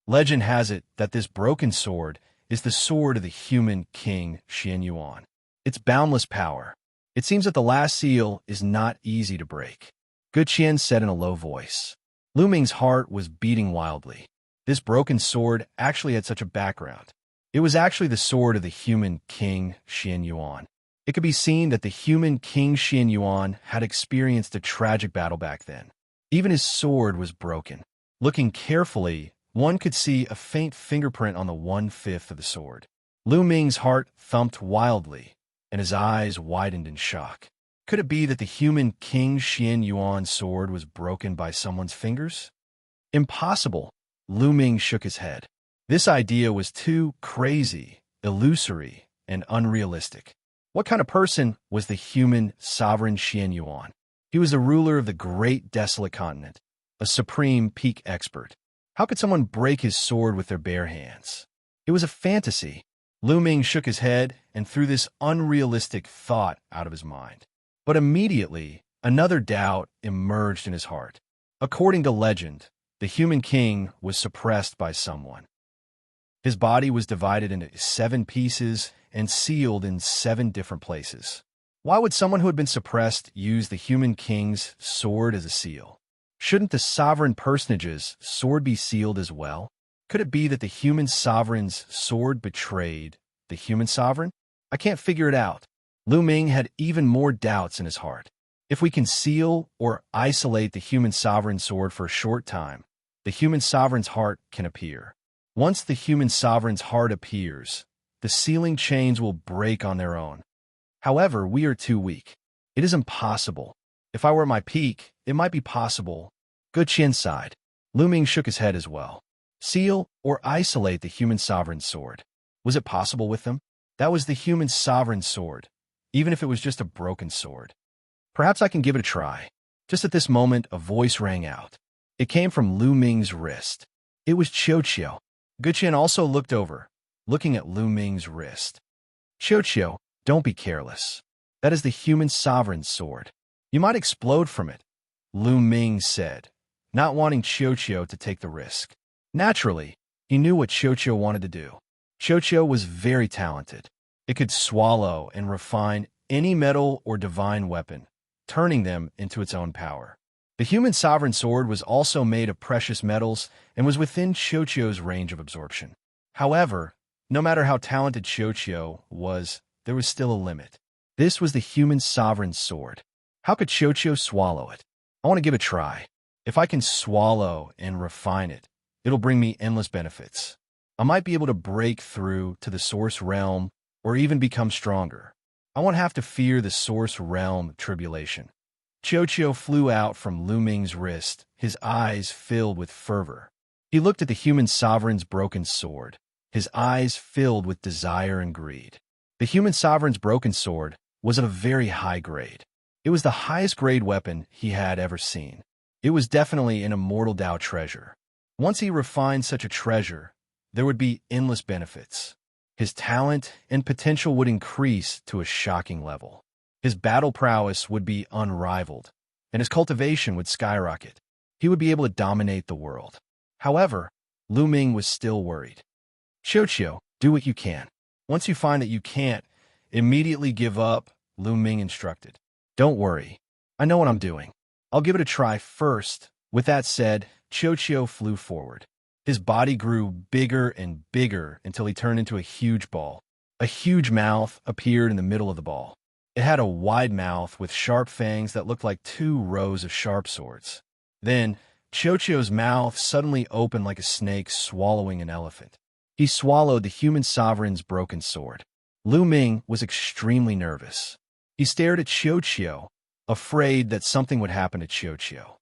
Legend has it that this broken sword is the sword of the human king Xianxia. Its boundless power. It seems that the last seal is not easy to break. Good Qian said in a low voice. Lu Ming's heart was beating wildly. This broken sword actually had such a background. It was actually the sword of the human king Xianxia. It could be seen that the human king Xianxia had experienced a tragic battle back then. Even his sword was broken. Looking carefully, one could see a faint fingerprint on the 1/5 of the sword. Lu Ming's heart thumped wildly, and his eyes widened in shock. Could it be that the human king Xianxuan's sword was broken by someone's fingers? Impossible. Lu Ming shook his head. This idea was too crazy, illusory, and unrealistic. What kind of person was the human sovereign Xianxuan? He was the ruler of the great desolate continent, a supreme peak expert. How could someone break his sword with their bare hands? It was a fantasy. Lu Ming shook his head and threw this unrealistic thought out of his mind. But immediately, another doubt emerged in his heart. According to legend, the human king was suppressed by someone. His body was divided into 7 pieces and sealed in 7 different places. Why would someone who had been suppressed use the human king's sword as a seal? Shouldn't the sovereign personage's sword be sealed as well? Could it be that the human sovereign's sword betrayed the human sovereign? I can't figure it out. Lu Ming had even more doubts in his heart. If we can seal or isolate the human sovereign's sword for a short time, the human sovereign's heart can appear. Once the human sovereign's heart appears, the sealing chains will break on their own. However, we are too weak. It is impossible. If I were at my peak, it might be possible. Guqian sighed. Lu Ming shook his head as well. Seal or isolate the human sovereign's sword. Was it possible with them? That was the human sovereign's sword, even if it was just a broken sword. Perhaps I can give it a try. Just at this moment, a voice rang out. It came from Lu Ming's wrist. It was Xianxia. Guqian also looked over, looking at Lu Ming's wrist. Xianxia, don't be careless. That is the human sovereign's sword. You might explode from it, Lu Ming said, not wanting Xianxia to take the risk. Naturally, he knew what Xianxia wanted to do. Xianxia was very talented. It could swallow and refine any metal or divine weapon, turning them into its own power. The human sovereign sword was also made of precious metals and was within Xianxia's range of absorption. However, no matter how talented Xianxia was, there was still a limit. This was the human sovereign sword. How could Xianxia swallow it? I want to give it a try. If I can swallow and refine it, it'll bring me endless benefits. I might be able to break through to the source realm or even become stronger. I won't have to fear the source realm tribulation. Xianxia flew out from Lu Ming's wrist, his eyes filled with fervor. He looked at the human sovereign's broken sword, his eyes filled with desire and greed. The human sovereign's broken sword was of a very high grade. It was the highest grade weapon he had ever seen. It was definitely an immortal Dao treasure. Once he refined such a treasure, there would be endless benefits. His talent and potential would increase to a shocking level. His battle prowess would be unrivaled, and his cultivation would skyrocket. He would be able to dominate the world. However, Lu Ming was still worried. Xianxia, do what you can. Once you find that you can't, immediately give up, Lu Ming instructed. Don't worry. I know what I'm doing. I'll give it a try first. With that said, Xianxia flew forward. His body grew bigger and bigger until he turned into a huge ball. A huge mouth appeared in the middle of the ball. It had a wide mouth with sharp fangs that looked like 2 rows of sharp swords. Then, Xianxia's mouth suddenly opened like a snake swallowing an elephant. He swallowed the human sovereign's broken sword. Lu Ming was extremely nervous. He stared at Xianxia, afraid that something would happen to Xianxia.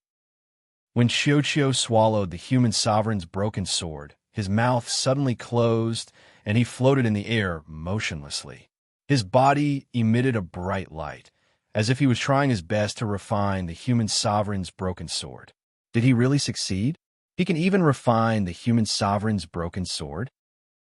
When Xianxia swallowed the human sovereign's broken sword, his mouth suddenly closed and he floated in the air motionlessly. His body emitted a bright light, as if he was trying his best to refine the human sovereign's broken sword. Did he really succeed? He can even refine the human sovereign's broken sword?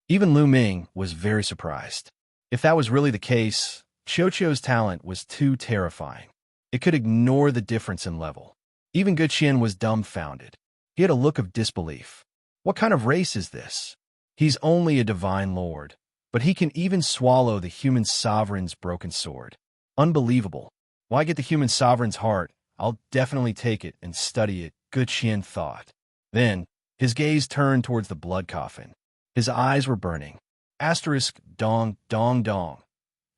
Even Lu Ming was very surprised. If that was really the case, Xianxia's talent was too terrifying. It could ignore the difference in level. Even Guqian was dumbfounded. He had a look of disbelief. What kind of race is this? He's only a divine lord, but he can even swallow the human sovereign's broken sword. Unbelievable. Why get the human sovereign's heart? I'll definitely take it and study it, Guqian thought. Then, his gaze turned towards the blood coffin. His eyes were burning. Asterisk, dong, dong, dong.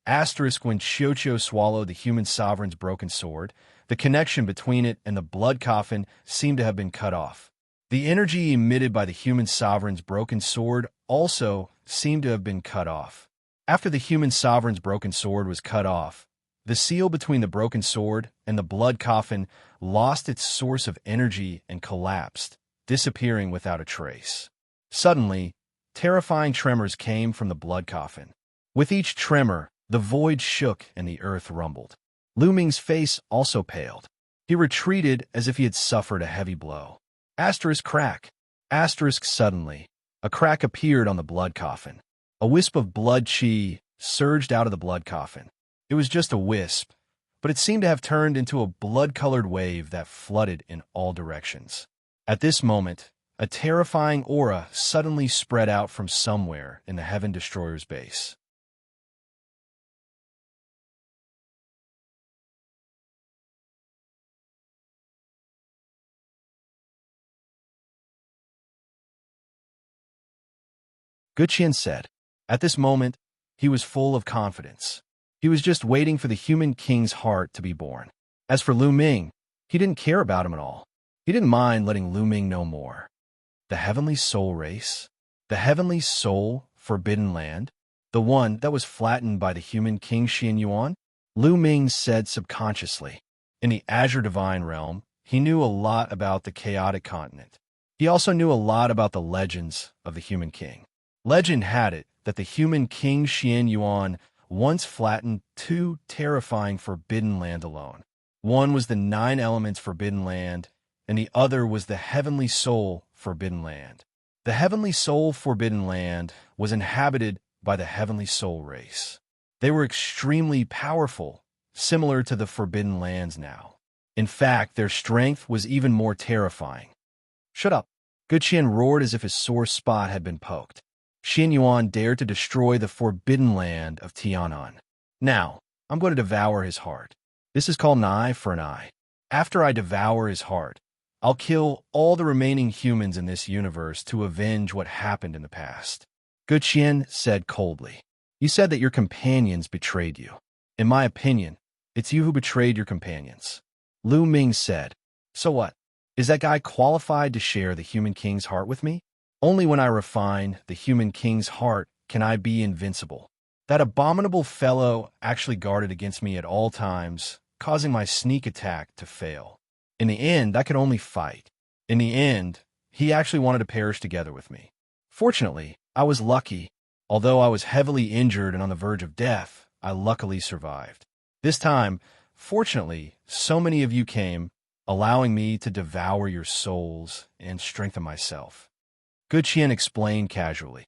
Asterisk, when Xianxia swallowed the human sovereign's broken sword, the connection between it and the blood coffin seemed to have been cut off. The energy emitted by the human sovereign's broken sword also seemed to have been cut off. After the human sovereign's broken sword was cut off, the seal between the broken sword and the blood coffin lost its source of energy and collapsed, disappearing without a trace. Suddenly, terrifying tremors came from the blood coffin. With each tremor, the void shook and the earth rumbled. Lu Ming's face also paled. He retreated as if he had suffered a heavy blow. Asterisk crack. Asterisk suddenly. A crack appeared on the blood coffin. A wisp of blood chi surged out of the blood coffin. It was just a wisp, but it seemed to have turned into a blood-colored wave that flooded in all directions. At this moment, a terrifying aura suddenly spread out from somewhere in the Heaven Destroyer's base. Guqian said. At this moment, he was full of confidence. He was just waiting for the human king's heart to be born. As for Lu Ming, he didn't care about him at all. He didn't mind letting Lu Ming know more. The heavenly soul race? The heavenly soul forbidden land? The one that was flattened by the human king Xianyuan? Lu Ming said subconsciously. In the Azure Divine Realm, he knew a lot about the chaotic continent. He also knew a lot about the legends of the Human King. Legend had it that the Human King Xianxia once flattened two terrifying Forbidden Land alone. One was the Nine Elements Forbidden Land, and the other was the Heavenly Soul Forbidden Land. The Heavenly Soul Forbidden Land was inhabited by the Heavenly Soul race. They were extremely powerful, similar to the Forbidden Lands now. In fact, their strength was even more terrifying. Shut up! Good Qian roared as if his sore spot had been poked. Xianxia dared to destroy the Forbidden Land of Tianan. Now, I'm going to devour his heart. This is called an eye for an eye. After I devour his heart, I'll kill all the remaining humans in this universe to avenge what happened in the past. Good Qian said coldly. You said that your companions betrayed you. In my opinion, it's you who betrayed your companions. Lu Ming said. So what? Is that guy qualified to share the Human King's heart with me? Only when I refine the Human King's heart can I be invincible. That abominable fellow actually guarded against me at all times, causing my sneak attack to fail. In the end, I could only fight. In the end, he actually wanted to perish together with me. Fortunately, I was lucky. Although I was heavily injured and on the verge of death, I luckily survived. This time, fortunately, so many of you came, allowing me to devour your souls and strengthen myself. Good Qian explained casually.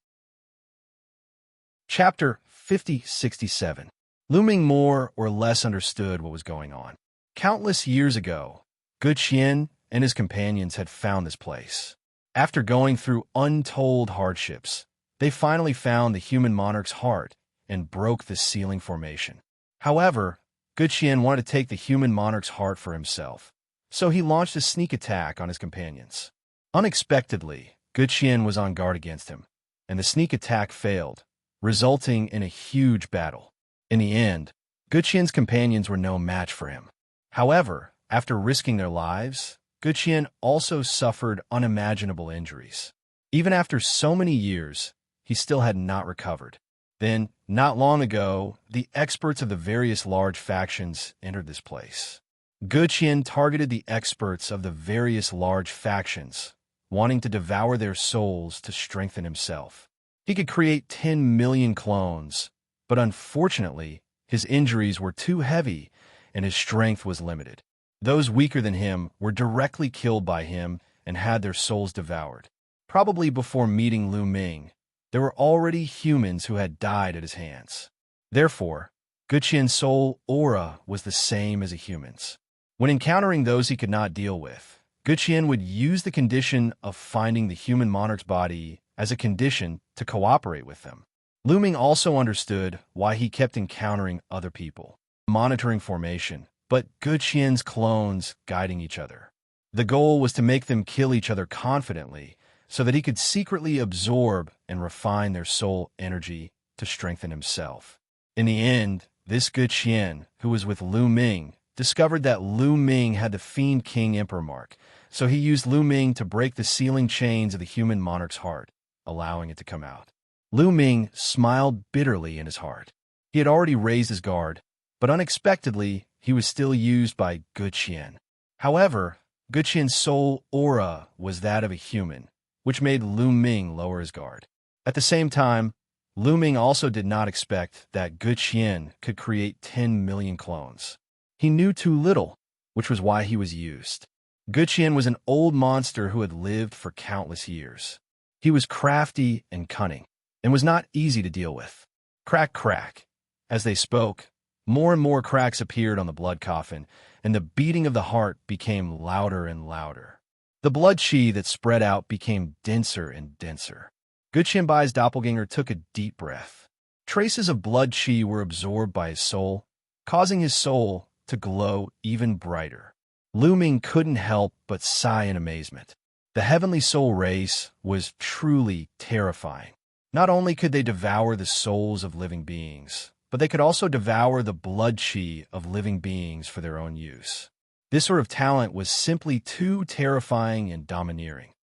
Chapter 5067. Lu Ming more or less understood what was going on. Countless years ago, Good Qian and his companions had found this place. After going through untold hardships, they finally found the human monarch's heart and broke the sealing formation. However, Good Qian wanted to take the human monarch's heart for himself, so he launched a sneak attack on his companions. Unexpectedly, Good Qian was on guard against him, and the sneak attack failed, resulting in a huge battle. In the end, Good Qian's companions were no match for him. However, after risking their lives, Good Qian also suffered unimaginable injuries. Even after so many years, he still had not recovered. Then, not long ago, the experts of the various large factions entered this place. Good Qian targeted the experts of the various large factions, wanting to devour their souls to strengthen himself. He could create 10 million clones, but unfortunately, his injuries were too heavy and his strength was limited. Those weaker than him were directly killed by him and had their souls devoured. Probably before meeting Lu Ming, there were already humans who had died at his hands. Therefore, Good Qian's soul aura was the same as a human's. When encountering those he could not deal with, Good Qian would use the condition of finding the human monarch's body as a condition to cooperate with them. Lu Ming also understood why he kept encountering other people, monitoring formation, but Good Qian's clones guiding each other. The goal was to make them kill each other confidently so that he could secretly absorb and refine their soul energy to strengthen himself. In the end, this Good Qian, who was with Lu Ming, discovered that Lu Ming had the Fiend King Emperor mark, so he used Lu Ming to break the sealing chains of the human monarch's heart, allowing it to come out. Lu Ming smiled bitterly in his heart. He had already raised his guard, but unexpectedly, he was still used by Good Qian. However, Good Qian's soul aura was that of a human, which made Lu Ming lower his guard. At the same time, Lu Ming also did not expect that Good Qian could create 10 million clones. He knew too little, which was why he was used. Good Qian was an old monster who had lived for countless years. He was crafty and cunning, and was not easy to deal with. Crack, crack. As they spoke, more and more cracks appeared on the blood coffin, and the beating of the heart became louder and louder. The blood chi that spread out became denser and denser. Good Qian Bai's doppelganger took a deep breath. Traces of blood chi were absorbed by his soul, causing his soul to glow even brighter. Lu Ming couldn't help but sigh in amazement. The Heavenly Soul race was truly terrifying. Not only could they devour the souls of living beings, but they could also devour the blood chi of living beings for their own use. This sort of talent was simply too terrifying and domineering.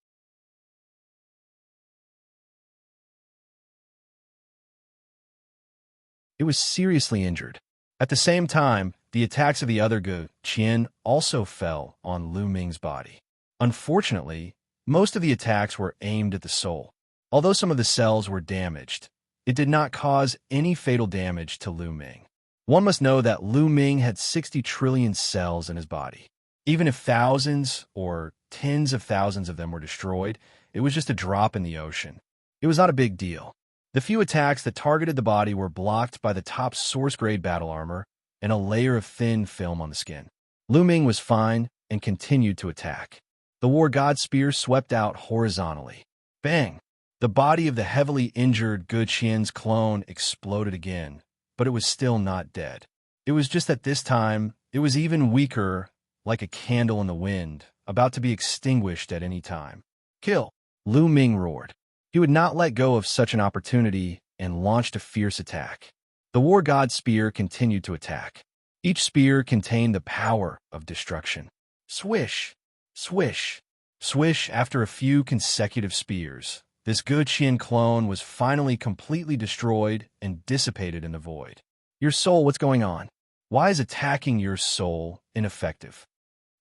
It was seriously injured. At the same time, The attacks of the other Gu Qian also fell on Lu Ming's body. Unfortunately, most of the attacks were aimed at the soul. Although some of the cells were damaged, it did not cause any fatal damage to Lu Ming. One must know that Lu Ming had 60 trillion cells in his body. Even if thousands or tens of thousands of them were destroyed, it was just a drop in the ocean. It was not a big deal. The few attacks that targeted the body were blocked by the top source-grade battle armor and a layer of thin film on the skin. Lu Ming was fine and continued to attack. The War God Spear swept out horizontally. Bang! The body of the heavily injured Gu Qian's clone exploded again, but it was still not dead. It was just that this time, it was even weaker, like a candle in the wind, about to be extinguished at any time. Kill! Lu Ming roared. He would not let go of such an opportunity and launched a fierce attack. The War God Spear continued to attack. Each spear contained the power of destruction. Swish! Swish! Swish! After a few consecutive spears, this Gu Qian clone was finally completely destroyed and dissipated in the void. Your soul, what's going on? Why is attacking your soul ineffective?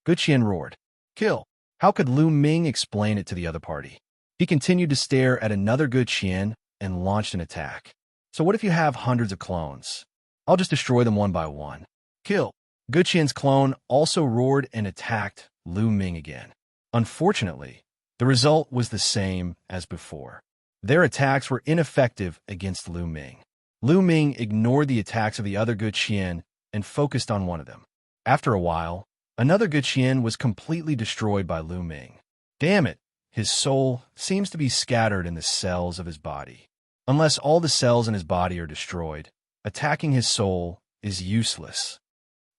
Gu Qian roared. Kill! How could Lu Ming explain it to the other party? He continued to stare at another Gu Qian and launched an attack. So what if you have hundreds of clones? I'll just destroy them one by one. Kill! Gu Qian's clone also roared and attacked Lu Ming again. Unfortunately, the result was the same as before. Their attacks were ineffective against Lu Ming. Lu Ming ignored the attacks of the other Gu Qian and focused on one of them. After a while, another Gu Qian was completely destroyed by Lu Ming. Damn it! His soul seems to be scattered in the cells of his body. Unless all the cells in his body are destroyed, attacking his soul is useless.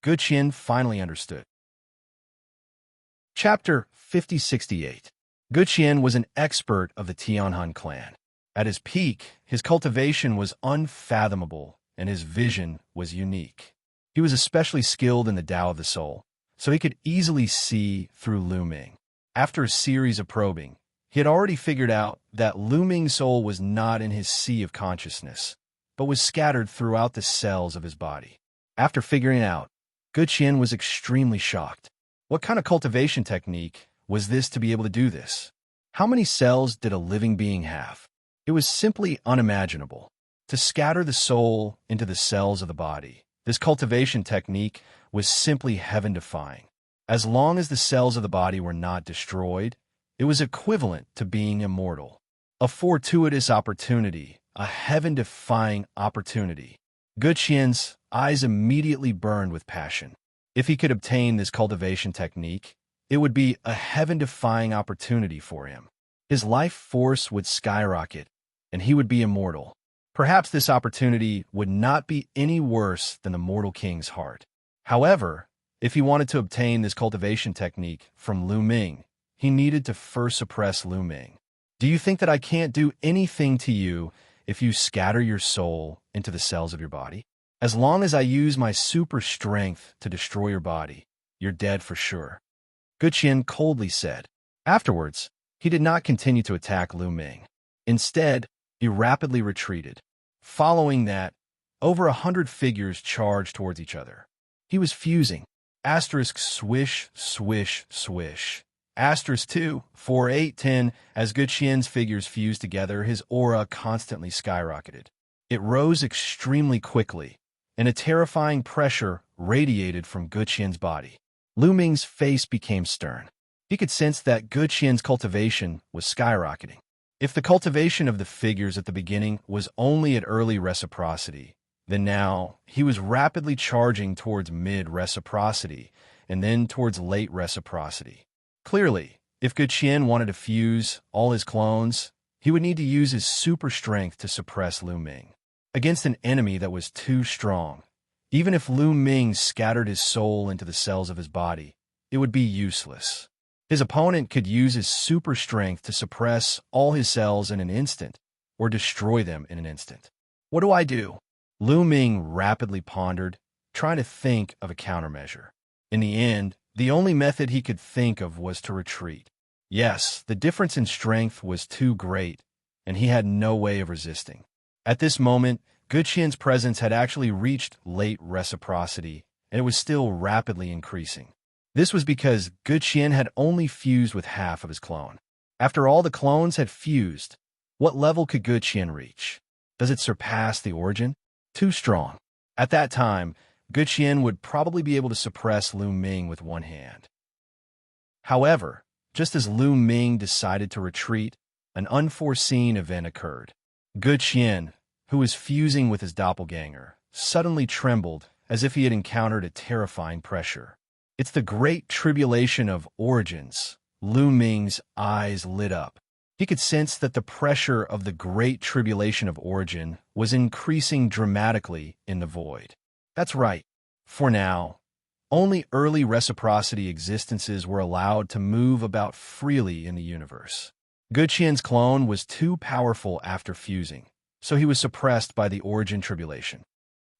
Gu Qian finally understood. Chapter 5068. Gu Qian was an expert of the Tianhan clan. At his peak, his cultivation was unfathomable and his vision was unique. He was especially skilled in the Tao of the Soul, so he could easily see through Lu Ming. After a series of probing, he had already figured out that Lu Ming's soul was not in his sea of consciousness, but was scattered throughout the cells of his body. After figuring out, Gu Qian was extremely shocked. What kind of cultivation technique was this to be able to do this? How many cells did a living being have? It was simply unimaginable. To scatter the soul into the cells of the body, this cultivation technique was simply heaven-defying. As long as the cells of the body were not destroyed, it was equivalent to being immortal. A fortuitous opportunity, a heaven-defying opportunity. Gu Qian's eyes immediately burned with passion. If he could obtain this cultivation technique, it would be a heaven-defying opportunity for him. His life force would skyrocket, and he would be immortal. Perhaps this opportunity would not be any worse than the mortal king's heart. However, if he wanted to obtain this cultivation technique from Lu Ming, he needed to first suppress Lu Ming. Do you think that I can't do anything to you if you scatter your soul into the cells of your body? As long as I use my super strength to destroy your body, you're dead for sure. Gu Qian coldly said. Afterwards, he did not continue to attack Lu Ming. Instead, he rapidly retreated. Following that, over 100 figures charged towards each other. He was fusing. Asterisk swish, swish, swish. Asterisk 2, 4, 8, 10. As Gu Qian's figures fused together, his aura constantly skyrocketed. It rose extremely quickly, and a terrifying pressure radiated from Gu Qian's body. Lu Ming's face became stern. He could sense that Gu Qian's cultivation was skyrocketing. If the cultivation of the figures at the beginning was only at early reciprocity, then now he was rapidly charging towards mid-reciprocity and then towards late reciprocity. Clearly, if Gu Qian wanted to fuse all his clones, he would need to use his super strength to suppress Lu Ming. Against an enemy that was too strong, even if Lu Ming scattered his soul into the cells of his body, it would be useless. His opponent could use his super strength to suppress all his cells in an instant, or destroy them in an instant. What do I do? Lu Ming rapidly pondered, trying to think of a countermeasure. In the end, the only method he could think of was to retreat. Yes, the difference in strength was too great, and he had no way of resisting. At this moment, Gu Qian's presence had actually reached late reciprocity, and it was still rapidly increasing. This was because Gu Qian had only fused with half of his clone. After all the clones had fused, what level could Gu Qian reach? Does it surpass the origin? Too strong. At that time, Gu Qian would probably be able to suppress Lu Ming with one hand. However, just as Lu Ming decided to retreat, an unforeseen event occurred. Gu Qian, who was fusing with his doppelganger, suddenly trembled as if he had encountered a terrifying pressure. It's the great tribulation of origins. Lu Ming's eyes lit up. He could sense that the pressure of the great tribulation of origin was increasing dramatically in the void. That's right. For now, only early reciprocity existences were allowed to move about freely in the universe. Gu Qian's clone was too powerful after fusing, so he was suppressed by the origin tribulation.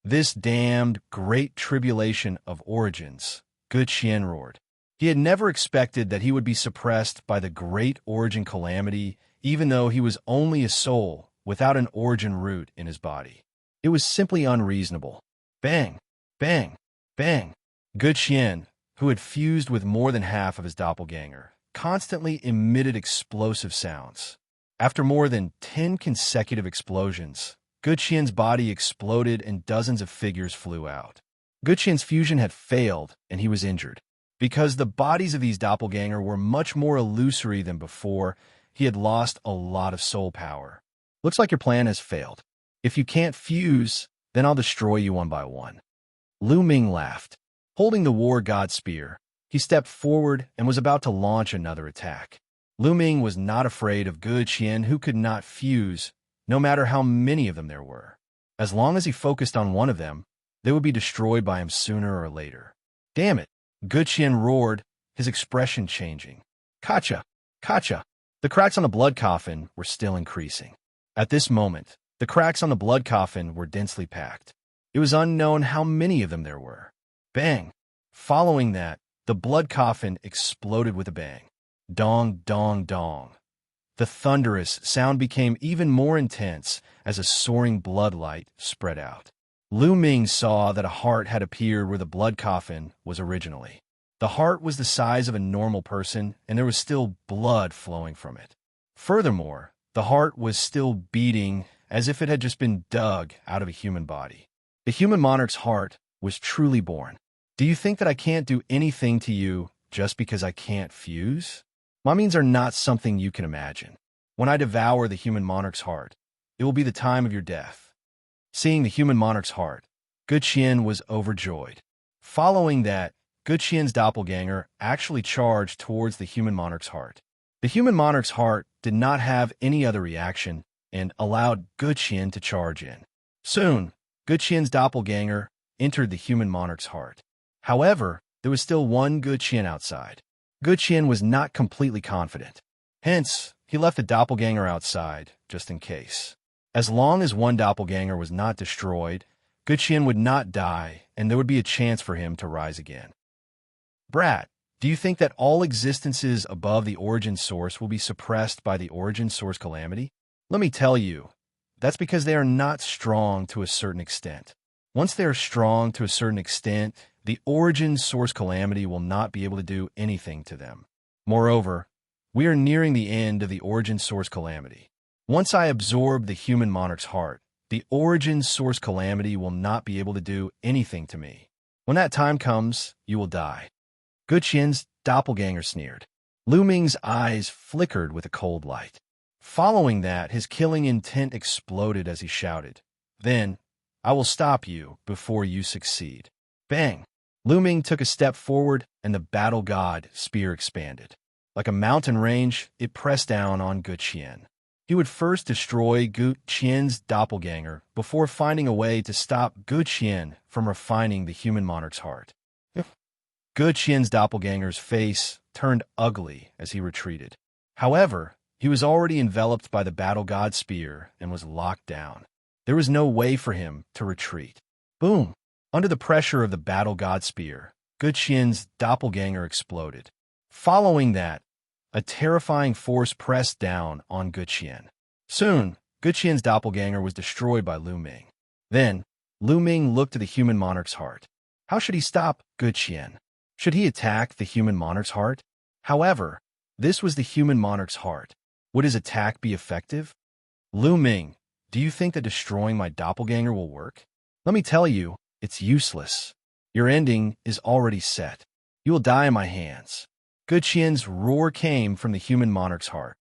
This damned great tribulation of origins, Gu Qian roared. He had never expected that he would be suppressed by the great origin calamity, even though he was only a soul without an origin root in his body. It was simply unreasonable. Bang! Bang! Bang! Gu Qian, who had fused with more than half of his doppelganger, constantly emitted explosive sounds. After more than 10 consecutive explosions, Gu Qian's body exploded and dozens of figures flew out. Gu Qian's fusion had failed, and he was injured. Because the bodies of these doppelganger were much more illusory than before, he had lost a lot of soul power. Looks like your plan has failed. If you can't fuse, then I'll destroy you one by one. Lu Ming laughed. Holding the war god spear, he stepped forward and was about to launch another attack. Lu Ming was not afraid of Gu Qian, who could not fuse, no matter how many of them there were. As long as he focused on one of them, they would be destroyed by him sooner or later. Damn it! Gu Qian roared, his expression changing. Kacha! Kacha! The cracks on the blood coffin were still increasing. At this moment, the cracks on the blood coffin were densely packed. It was unknown how many of them there were. Bang! Following that, the blood coffin exploded with a bang. Dong, dong, dong. The thunderous sound became even more intense as a soaring blood light spread out. Lu Ming saw that a heart had appeared where the blood coffin was originally. The heart was the size of a normal person, and there was still blood flowing from it. Furthermore, the heart was still beating as if it had just been dug out of a human body. The human monarch's heart was truly born. Do you think that I can't do anything to you just because I can't fuse? My means are not something you can imagine. When I devour the human monarch's heart, it will be the time of your death. Seeing the human monarch's heart, Gu Qian was overjoyed. Following that, Gu Qian's doppelganger actually charged towards the human monarch's heart. The human monarch's heart did not have any other reaction and allowed Gu Qian to charge in. Soon, Gu Qian's doppelganger entered the human monarch's heart. However, there was still one Gu Qian outside. Gu Qian was not completely confident. Hence, he left the doppelganger outside, just in case. As long as one doppelganger was not destroyed, Gu Qian would not die, and there would be a chance for him to rise again. Brat, do you think that all existences above the origin source will be suppressed by the origin source calamity? Let me tell you, that's because they are not strong to a certain extent. Once they are strong to a certain extent, the origin source calamity will not be able to do anything to them. Moreover, we are nearing the end of the origin source calamity. Once I absorb the human monarch's heart, the origin source calamity will not be able to do anything to me. When that time comes, you will die. Gu Qian's doppelganger sneered. Lu Ming's eyes flickered with a cold light. Following that, his killing intent exploded as he shouted, "Then, I will stop you before you succeed." Bang! Lu Ming took a step forward, and the battle god spear expanded. Like a mountain range, it pressed down on Gu Qian. He would first destroy Gu Qian's doppelganger before finding a way to stop Gu Qian from refining the human monarch's heart. Gu Qian's doppelganger's face turned ugly as he retreated. However, he was already enveloped by the battle god spear and was locked down. There was no way for him to retreat. Boom! Under the pressure of the battle god spear, Gu Qian's doppelganger exploded. Following that, a terrifying force pressed down on Gu Qian. Soon, Gu Qian's doppelganger was destroyed by Lu Ming. Then, Lu Ming looked at the human monarch's heart. How should he stop Good Qian? Should he attack the human monarch's heart? However, this was the human monarch's heart. Would his attack be effective? Lu Ming, do you think that destroying my doppelganger will work? Let me tell you, it's useless. Your ending is already set. You will die in my hands. Good Qian's roar came from the human monarch's heart.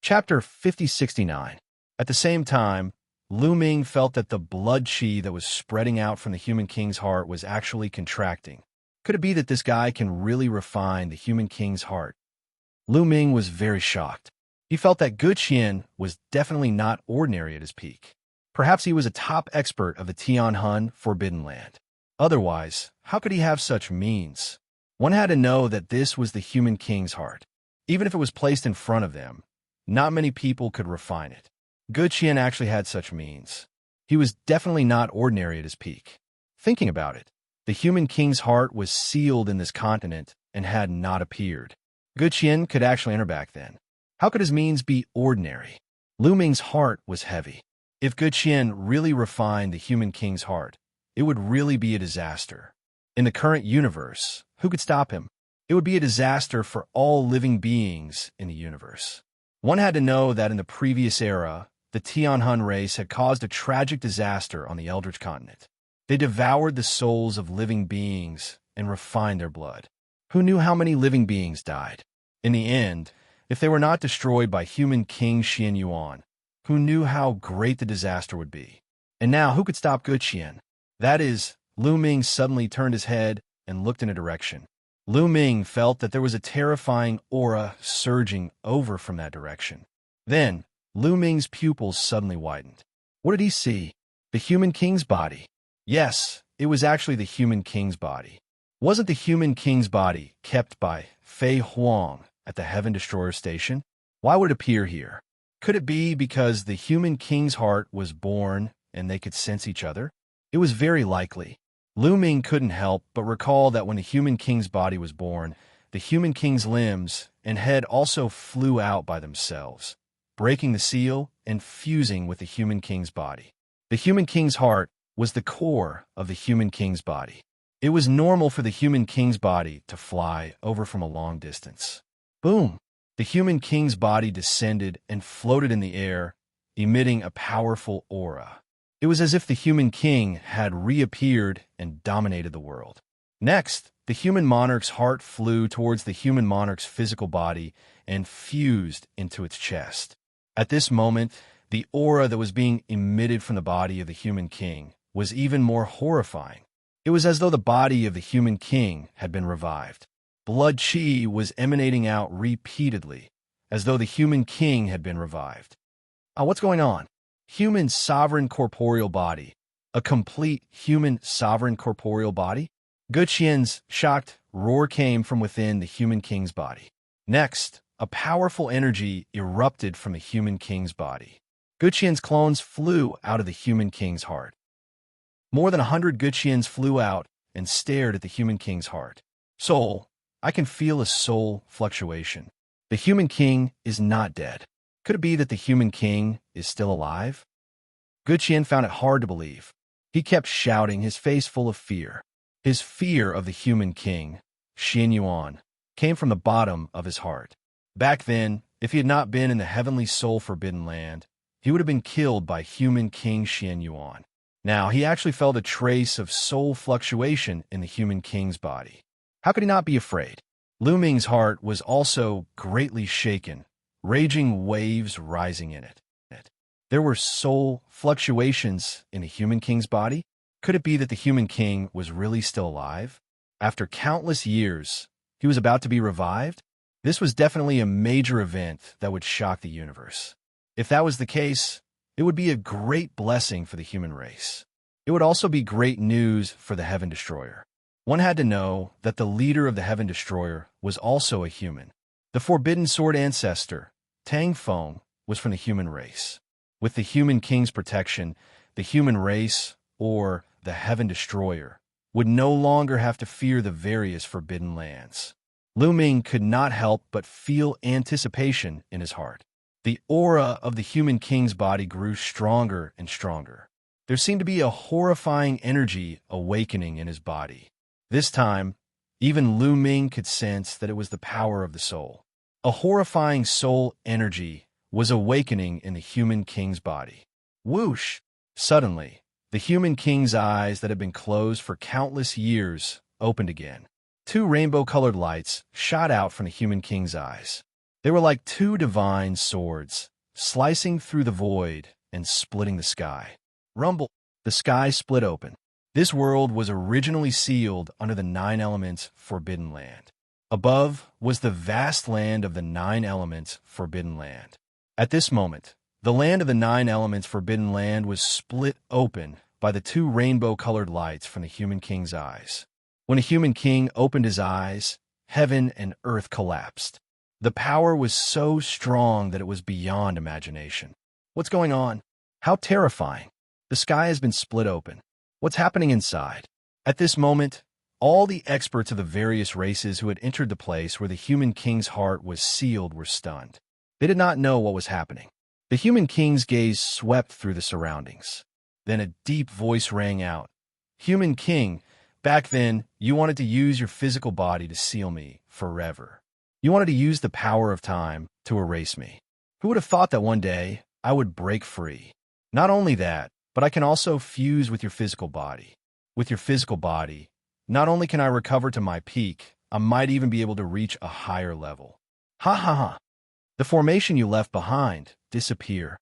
Chapter 5069. At the same time, Lu Ming felt that the blood qi that was spreading out from the human king's heart was actually contracting. Could it be that this guy can really refine the human king's heart? Lu Ming was very shocked. He felt that Good Qian was definitely not ordinary at his peak. Perhaps he was a top expert of the Tianhun Forbidden Land. Otherwise, how could he have such means? One had to know that this was the human king's heart. Even if it was placed in front of them, not many people could refine it. Good Qian actually had such means. He was definitely not ordinary at his peak. Thinking about it, the human king's heart was sealed in this continent and had not appeared. Good Qian could actually enter back then. How could his means be ordinary? Lu Ming's heart was heavy. If Good Qian really refined the human king's heart, it would really be a disaster. In the current universe, who could stop him? It would be a disaster for all living beings in the universe. One had to know that in the previous era, the Tianhun race had caused a tragic disaster on the Eldritch continent. They devoured the souls of living beings and refined their blood. Who knew how many living beings died? In the end, if they were not destroyed by human King Xianxia, who knew how great the disaster would be? And now, who could stop Good Qian? That is, Lu Ming suddenly turned his head and looked in a direction. Lu Ming felt that there was a terrifying aura surging over from that direction. Then, Lu Ming's pupils suddenly widened. What did he see? The human king's body. Yes, it was actually the human king's body. Wasn't the human king's body kept by Fei Huang at the Heaven Destroyer Station? Why would it appear here? Could it be because the human king's heart was born and they could sense each other? It was very likely. Lu Ming couldn't help but recall that when the human king's body was born, the human king's limbs and head also flew out by themselves, breaking the seal and fusing with the human king's body. The human king's heart was the core of the human king's body. It was normal for the human king's body to fly over from a long distance. Boom! The human king's body descended and floated in the air, emitting a powerful aura. It was as if the human king had reappeared and dominated the world. Next, the human monarch's heart flew towards the human monarch's physical body and fused into its chest. At this moment, the aura that was being emitted from the body of the human king was even more horrifying. It was as though the body of the human king had been revived. Blood qi was emanating out repeatedly, as though the human king had been revived. What's going on? Human sovereign corporeal body. A complete human sovereign corporeal body? Good Qian's shocked roar came from within the human king's body. Next, a powerful energy erupted from the human king's body. Good Qian's clones flew out of the human king's heart. More than 100 Good Qians flew out and stared at the human king's heart. Soul, I can feel a soul fluctuation. The human king is not dead. Could it be that the human king is still alive? Good Qian found it hard to believe. He kept shouting, his face full of fear. His fear of the human king, Xianxia, came from the bottom of his heart. Back then, if he had not been in the heavenly soul forbidden land, he would have been killed by human King Xianxia. Now, he actually felt a trace of soul fluctuation in the human king's body. How could he not be afraid? Lu Ming's heart was also greatly shaken, raging waves rising in it. There were soul fluctuations in the human king's body. Could it be that the human king was really still alive? After countless years, he was about to be revived? This was definitely a major event that would shock the universe. If that was the case, it would be a great blessing for the human race. It would also be great news for the Heaven Destroyer. One had to know that the leader of the Heaven Destroyer was also a human. The Forbidden Sword ancestor, Tang Feng, was from the human race. With the human king's protection, the human race, or the Heaven Destroyer, would no longer have to fear the various forbidden lands. Lu Ming could not help but feel anticipation in his heart. The aura of the human king's body grew stronger and stronger. There seemed to be a horrifying energy awakening in his body. This time, even Lu Ming could sense that it was the power of the soul. A horrifying soul energy was awakening in the human king's body. Whoosh! Suddenly, the human king's eyes that had been closed for countless years opened again. Two rainbow-colored lights shot out from the human king's eyes. They were like two divine swords, slicing through the void and splitting the sky. Rumble! The sky split open. This world was originally sealed under the 9 elements Forbidden Land. Above was the vast land of the 9 elements Forbidden Land. At this moment, the land of the 9 elements Forbidden Land was split open by the two rainbow-colored lights from the human king's eyes. When a human king opened his eyes, heaven and earth collapsed. The power was so strong that it was beyond imagination. What's going on? How terrifying. The sky has been split open. What's happening inside? At this moment, all the experts of the various races who had entered the place where the human king's heart was sealed were stunned. They did not know what was happening. The human king's gaze swept through the surroundings. Then a deep voice rang out. Human king, back then, you wanted to use your physical body to seal me forever. You wanted to use the power of time to erase me. Who would have thought that one day I would break free? Not only that, but I can also fuse with your physical body. With your physical body, not only can I recover to my peak, I might even be able to reach a higher level. Ha ha ha! The formation you left behind disappear.